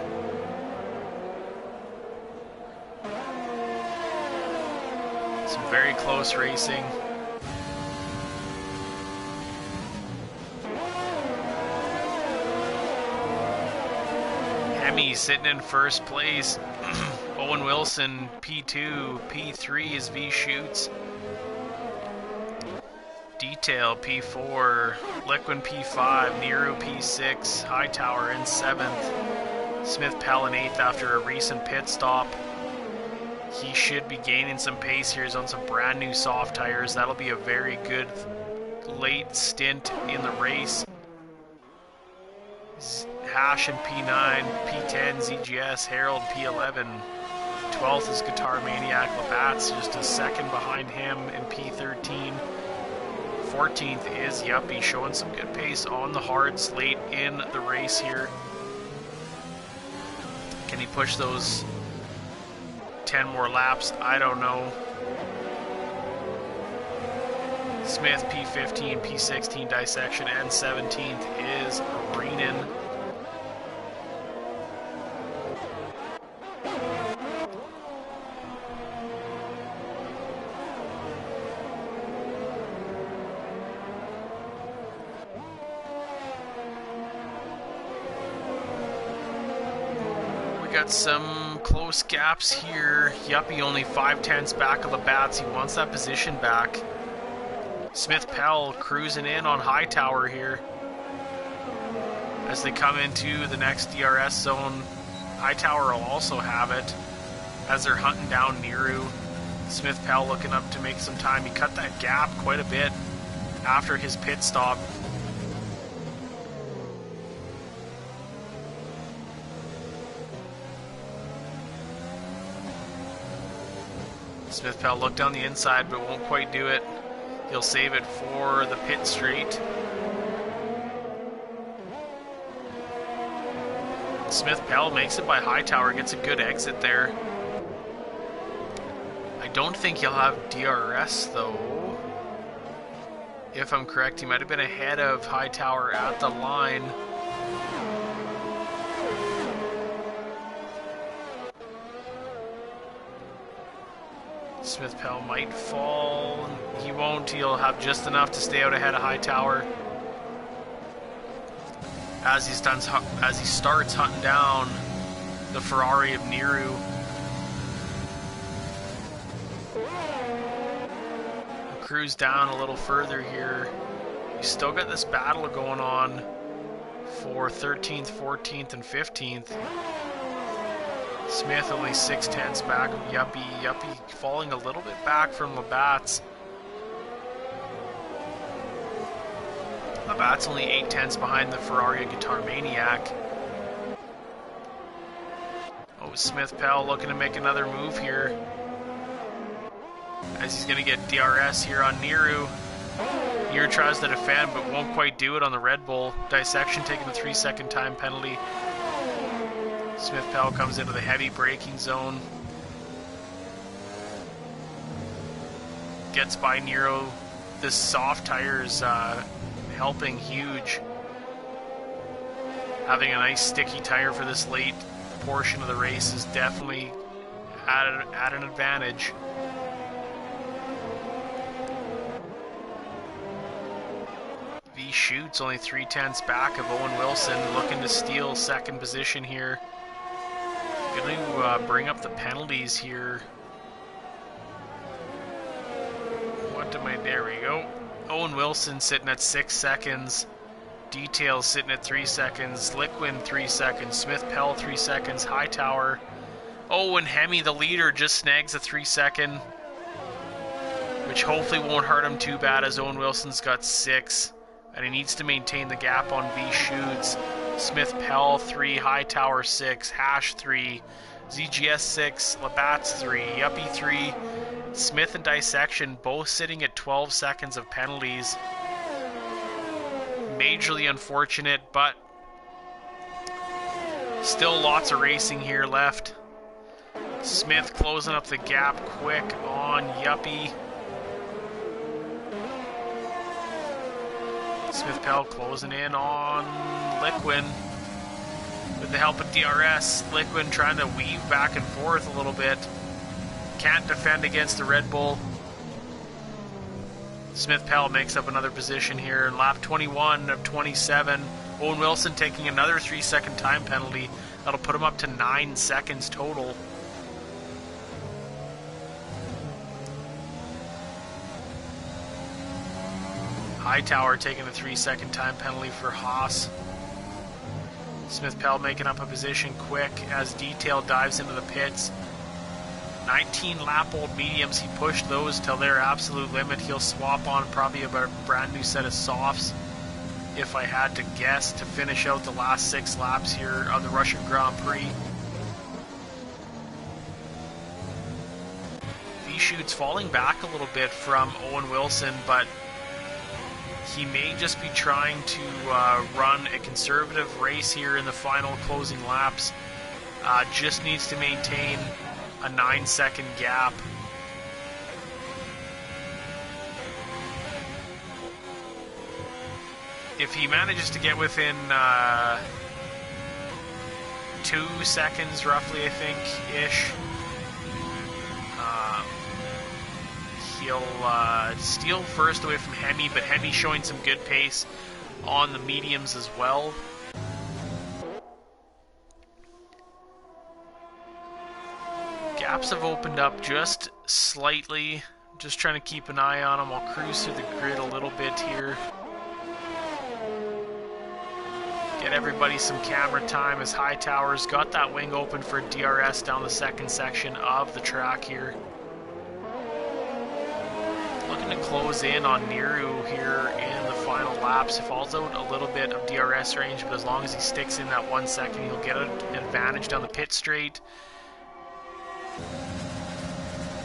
Speaker 1: Some very close racing. Hemi sitting in first place. Owen Wilson P2, P3 is V Shoots. Detail P4, Liquid P5, Nero P6, Hightower in 7th, Smith Pell in 8th after a recent pit stop. He should be gaining some pace here. He's on some brand new soft tires. That'll be a very good late stint in the race. Hash in P9, P10, ZGS, Harold P11. 12th is Guitar Maniac. Labatt's just a second behind him in P13. 14th is Yuppie, showing some good pace on the hards late in the race here. Can he push those 10 more laps? I don't know. Smith P15, P16 Dissection, and 17th is Renan. Got some close gaps here. Yuppie only 5/10ths back of Labatt's. He wants that position back. Smith Pell cruising in on Hightower here as they come into the next DRS zone. Hightower will also have it as they're hunting down Nero. Smith Pell looking up to make some time. He cut that gap quite a bit after his pit stop. Smith Pell looked down the inside but won't quite do it. He'll save it for the pit straight. Smith Pell makes it by Hightower, gets a good exit there. I don't think he'll have DRS though. If I'm correct, he might have been ahead of Hightower at the line. Smith Pell might fall. He won't. He'll have just enough to stay out ahead of Hightower. As he starts hunting down the Ferrari of Nero. He'll cruise down a little further here. He's still got this battle going on for 13th, 14th, and 15th. Smith only 6/10ths back of Yuppie. Yuppie falling a little bit back from Labatt's. Labatt's only 8/10ths behind the Ferrari Guitar Maniac. Oh, Smith Pell looking to make another move here, as he's going to get DRS here on Nero. Nero tries to defend but won't quite do it on the Red Bull. Dissection taking the 3-second time penalty. Smith Pell comes into the heavy braking zone. Gets by Nero this soft tire is helping huge. Having a nice sticky tire for this late portion of the race is definitely at an advantage. V shoots only 3/10 back of Owen Wilson, looking to steal second position here. Going to bring up the penalties here. There we go. Owen Wilson sitting at 6 seconds. Detail sitting at 3 seconds. Liquin 3 seconds. Smith Pell 3 seconds. Hightower. Oh, and Hemi, the leader, just snags a 3-second, which hopefully won't hurt him too bad, as Owen Wilson's got 6, and he needs to maintain the gap on V shoots. Smith Pell 3, Hightower 6, Hash 3, ZGS 6, Labatt's 3, Yuppie 3. Smith and Dissection both sitting at 12 seconds of penalties. Majorly unfortunate, but still lots of racing here left. Smith closing up the gap quick on Yuppie. Smith Pell closing in on Liquin. With the help of DRS, Liquin trying to weave back and forth a little bit. Can't defend against the Red Bull. Smith Pell makes up another position here. Lap 21 of 27. Owen Wilson taking another 3-second time penalty. That'll put him up to 9 seconds total. Hightower taking a 3-second time penalty for Haas. Smith Pell making up a position quick as Detail dives into the pits. 19 lap old mediums, he pushed those till their absolute limit. He'll swap on probably a brand new set of softs, if I had to guess, to finish out the last 6 laps here of the Russian Grand Prix. V-Shoot's falling back a little bit from Owen Wilson, but he may just be trying to run a conservative race here in the final closing laps. Just needs to maintain a 9-second gap. If he manages to get within 2 seconds roughly, I think, ish, he'll steal first away from Hemi, but Hemi showing some good pace on the mediums as well. Gaps have opened up just slightly. Just trying to keep an eye on them. I'll cruise through the grid a little bit here. Get everybody some camera time as Hightower's got that wing open for DRS down the second section of the track here. Looking to close in on Niru here in the final laps. He falls out a little bit of DRS range, but as long as he sticks in that 1 second, he'll get an advantage down the pit straight.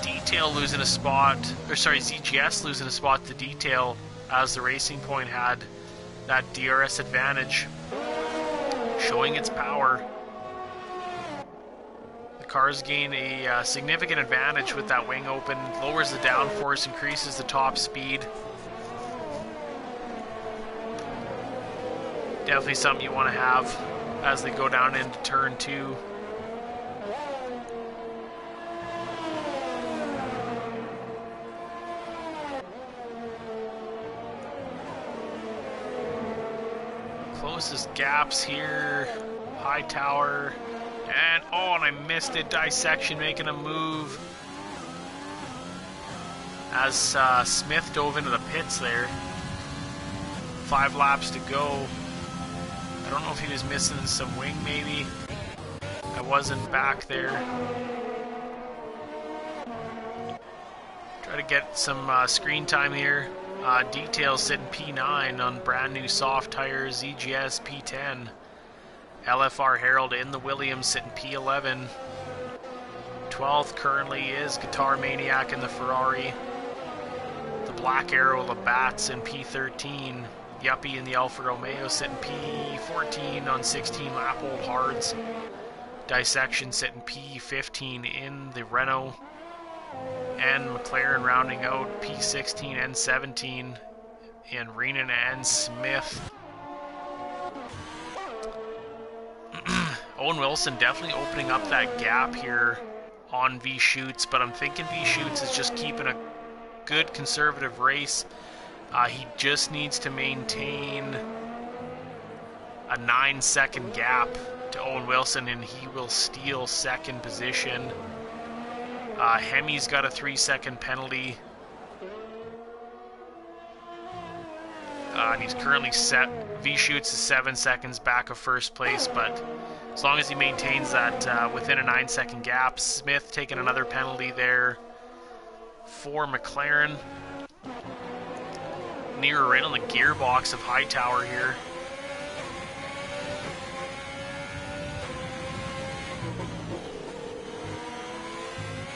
Speaker 1: Detail losing a spot, or sorry, ZGS losing a spot to Detail, as the Racing Point had that DRS advantage, showing its power. The cars gain a significant advantage with that wing open, lowers the downforce, increases the top speed. Definitely something you want to have as they go down into turn 2. Closest gaps here. Hightower. And I missed it. Dissection making a move. As Smith dove into the pits there. 5 laps to go. I don't know if he was missing some wing maybe. I wasn't back there. Try to get some screen time here. Detail sitting P9 on brand new soft tires, EGS P10. LFR Herald in the Williams sitting P11. 12th currently is Guitar Maniac in the Ferrari. The Black Arrow Labatt's in P13. Yuppie in the Alfa Romeo sitting P14 on 16 lap old hards. Dissection sitting P15 in the Renault. and McLaren rounding out P16 and 17, and Reenan and Smith. Owen Wilson definitely opening up that gap here on V Shoots, but I'm thinking V Shoots is just keeping a good conservative race. He just needs to maintain a 9-second gap to Owen Wilson, and he will steal second position. Hemi's got a 3-second penalty. And he's currently set. V Shoots is 7 seconds back of first place, but as long as he maintains that within a 9-second gap. Smith taking another penalty there for McLaren. Near right on the gearbox of Hightower here.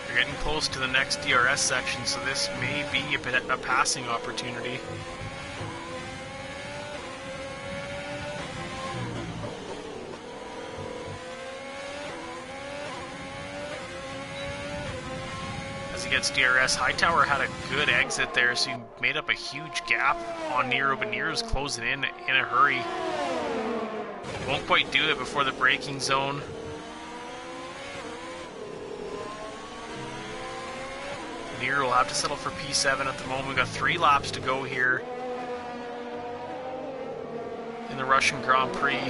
Speaker 1: They're getting close to the next DRS section, so this may be a passing opportunity. He gets DRS. Hightower had a good exit there, so he made up a huge gap on Nero, but Nero's closing in a hurry. Won't quite do it before the braking zone. Nero will have to settle for P7 at the moment. We've got 3 laps to go here in the Russian Grand Prix.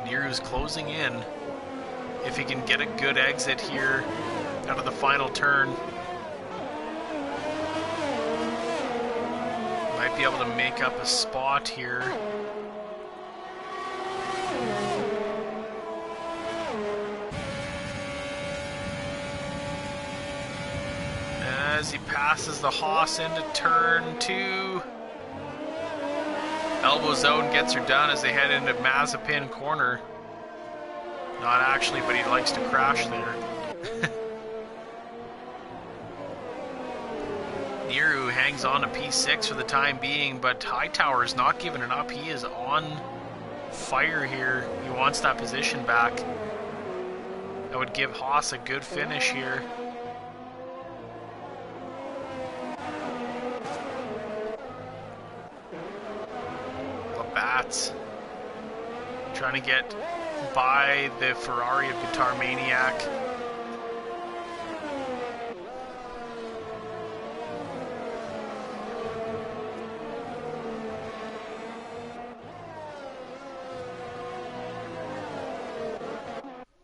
Speaker 1: Nero's closing in. If he can get a good exit here out of the final turn, might be able to make up a spot here. As he passes the Haas into turn 2. Elbows out and gets her done as they head into Mazepin corner. Not actually, but he likes to crash there. Nero hangs on to P6 for the time being, but Hightower is not giving it up. He is on fire here. He wants that position back. That would give Haas a good finish here. Labatt's trying to get by the Ferrari of Guitar Maniac.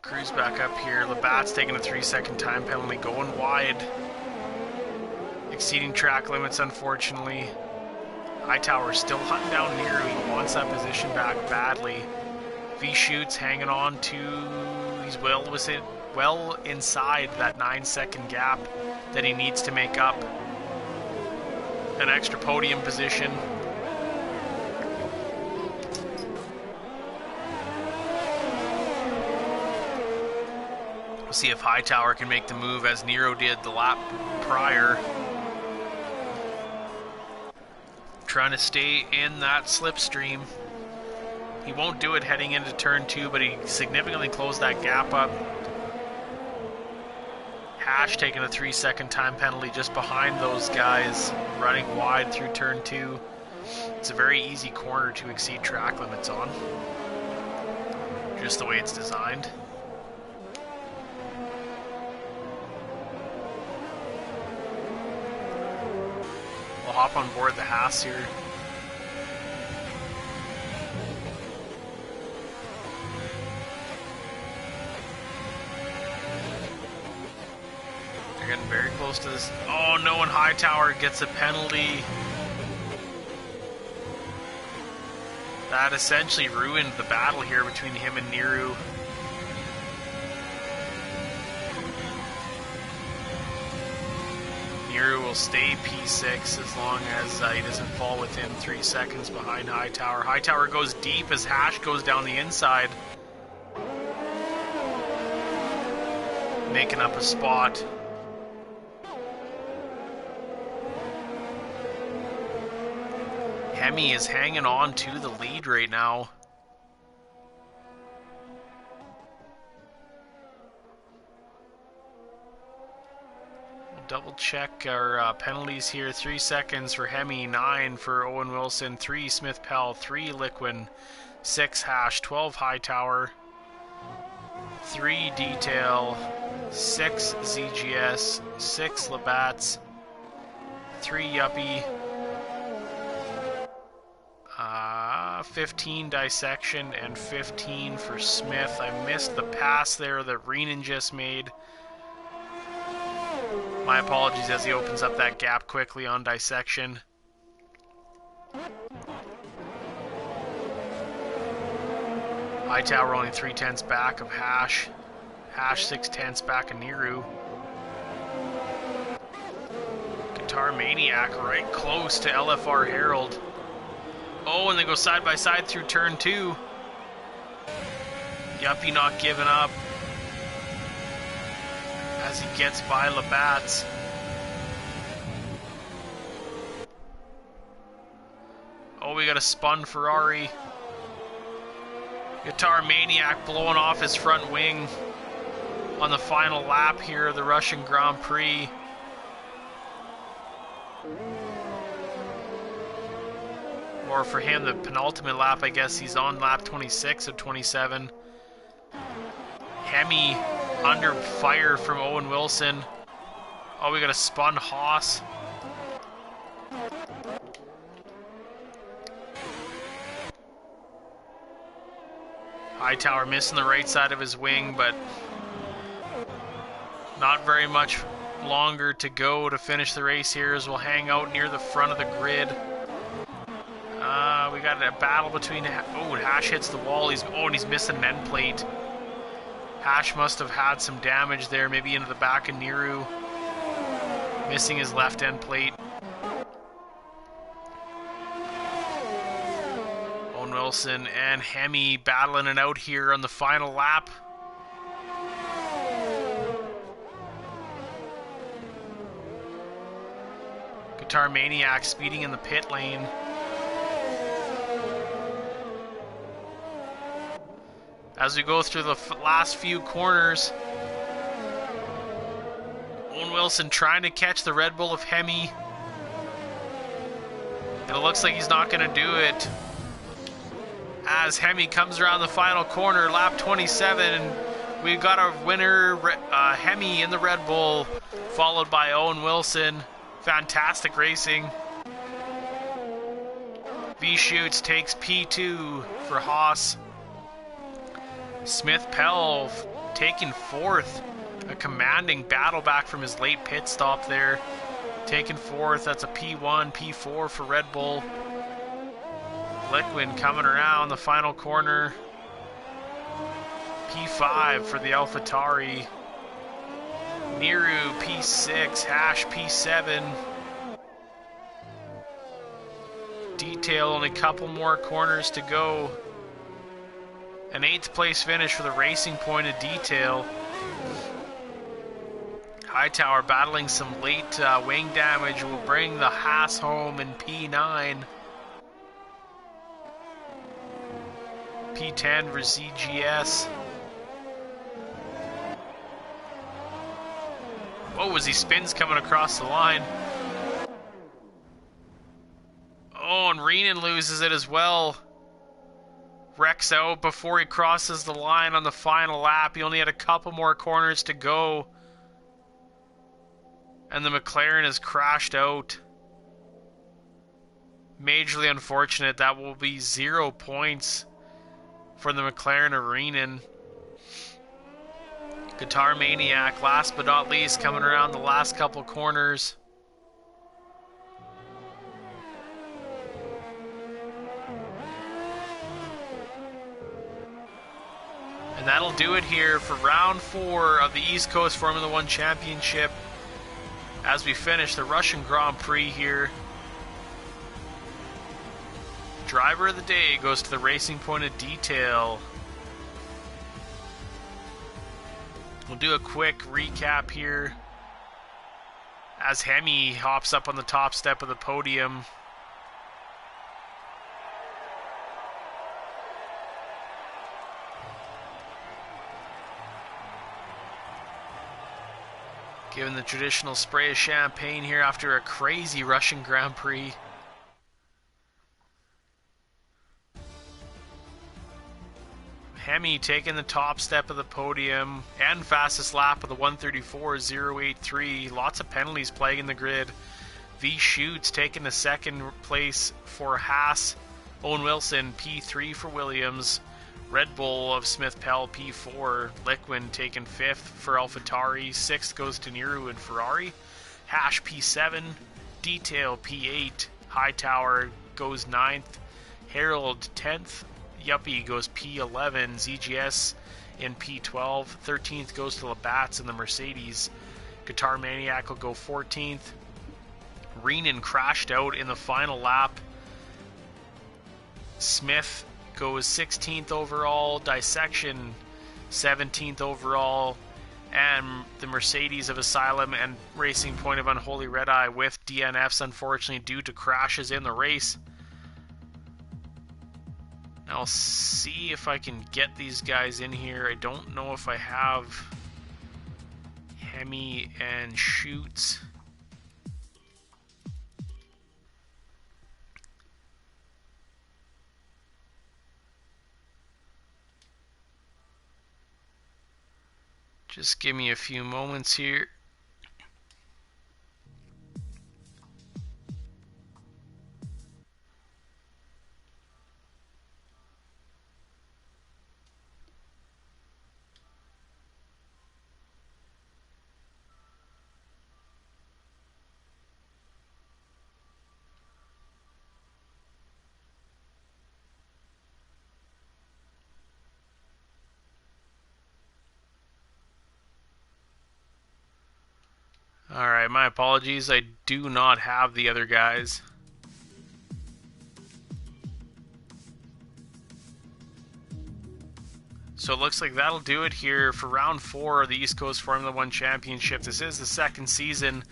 Speaker 1: Cruise back up here. Labatt's taking a 3-second time penalty, going wide. Exceeding track limits, unfortunately. Hightower still hunting down Nero. He wants that position back badly. V Shoots hanging on to, he's well inside that 9-second gap that he needs to make up an extra podium position. We'll see if Hightower can make the move as Nero did the lap prior. Trying to stay in that slipstream. He won't do it heading into turn 2, but he significantly closed that gap up. Hash taking a 3-second time penalty just behind those guys, running wide through turn 2. It's a very easy corner to exceed track limits on, just the way it's designed. We'll hop on board the Haas here. Getting very close to this. Oh no, and Hightower gets a penalty. That essentially ruined the battle here between him and Nero. Nero will stay P6 as long as he doesn't fall within 3 seconds behind Hightower. Hightower goes deep as Hash goes down the inside, making up a spot. Hemi is hanging on to the lead right now. double check our penalties here. 3 seconds for Hemi, 9 for Owen Wilson, 3 Smith Pell, 3 Liquin, 6 Hash, 12 Hightower, 3 Detail, 6 ZGS, 6 Labatt's, 3 Yuppie, 15 Dissection, and 15 for Smith. I missed the pass there that Reenan just made. My apologies as he opens up that gap quickly on Dissection. Hightower only 3/10 back of Hash. Hash 6/10 back of Niru. Guitar Maniac right close to LFR Herald. Oh, and they go side by side through turn 2. Yuppie not giving up as he gets by Labatt's. Oh, we got a spun Ferrari. Guitar Maniac blowing off his front wing on the final lap here of the Russian Grand Prix. Or for him, the penultimate lap, I guess he's on lap 26 of 27. Hemi under fire from Owen Wilson. Oh, we got a spun Haas. Hightower missing the right side of his wing, but not very much longer to go to finish the race here as we'll hang out near the front of the grid. We got a battle between... Oh, Hash hits the wall. He's missing an end plate. Hash must have had some damage there, maybe into the back of Niru. Missing his left end plate. Owen Wilson and Hemi battling it out here on the final lap. Guitar Maniac speeding in the pit lane. As we go through the last few corners, Owen Wilson trying to catch the Red Bull of Hemi. And it looks like he's not going to do it. As Hemi comes around the final corner, lap 27, and we've got our winner, Hemi in the Red Bull, followed by Owen Wilson. Fantastic racing. V-Shoots takes P2 for Haas. Smith Pell taking 4th. A commanding battle back from his late pit stop there. Taking 4th. That's a P1, P4 for Red Bull. Liquin coming around the final corner. P5 for the AlphaTauri. Niru P6, Hash P7. Detail, only a couple more corners to go. An 8th place finish for the Racing Point of Detail. Hightower battling some late wing damage will bring the Haas home in P9. P10 for ZGS. Oh, as he spins coming across the line. Oh, and Reenan loses it as well. Wrecks out before he crosses the line on the final lap. He only had a couple more corners to go. And the McLaren has crashed out. Majorly unfortunate. That will be 0 points for the McLaren of Reenan. Guitar Maniac, last but not least, coming around the last couple corners. And that'll do it here for round 4 of the East Coast Formula 1 Championship as we finish the Russian Grand Prix here. Driver of the day goes to the Racing Point of Detail. We'll do a quick recap here as Hemi hops up on the top step of the podium. Giving the traditional spray of champagne here after a crazy Russian Grand Prix. Hemi taking the top step of the podium and fastest lap of the 134.083. Lots of penalties plaguing the grid. V Shoots taking the second place for Haas. Owen Wilson P3 for Williams. Red Bull of Smith Pell P4. Liquin taking 5th for AlphaTauri. 6th goes to Niru and Ferrari. Hash P7. Detail P8. Hightower goes 9th. Harold 10th. Yuppie goes P11. ZGS in P12. 13th goes to Labatt's in the Mercedes. Guitar Maniac will go 14th. Reenan crashed out in the final lap. Smith goes 16th overall. Dissection 17th overall. And the Mercedes of Asylum and Racing Point of Unholy Red Eye with DNFs, unfortunately, due to crashes in the race. I'll see if I can get these guys in here. I don't know if I have Hemi and Shoots. Just give me a few moments here. Alright, my apologies. I do not have the other guys. So it looks like that'll do it here for round 4 of the East Coast Formula 1 Championship. This is the second season.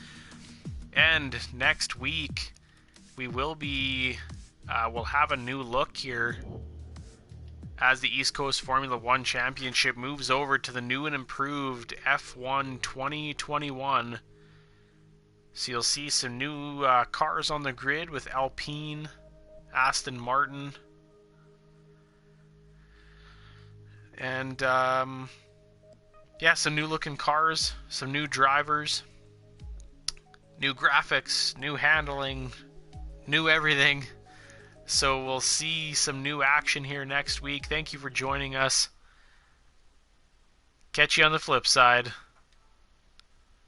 Speaker 1: And next week, we will be... we'll have a new look here as the East Coast Formula 1 Championship moves over to the new and improved F1 2021. So you'll see some new cars on the grid with Alpine, Aston Martin, and yeah, some new looking cars, some new drivers, new graphics, new handling, new everything. So we'll see some new action here next week. Thank you for joining us. Catch you on the flip side.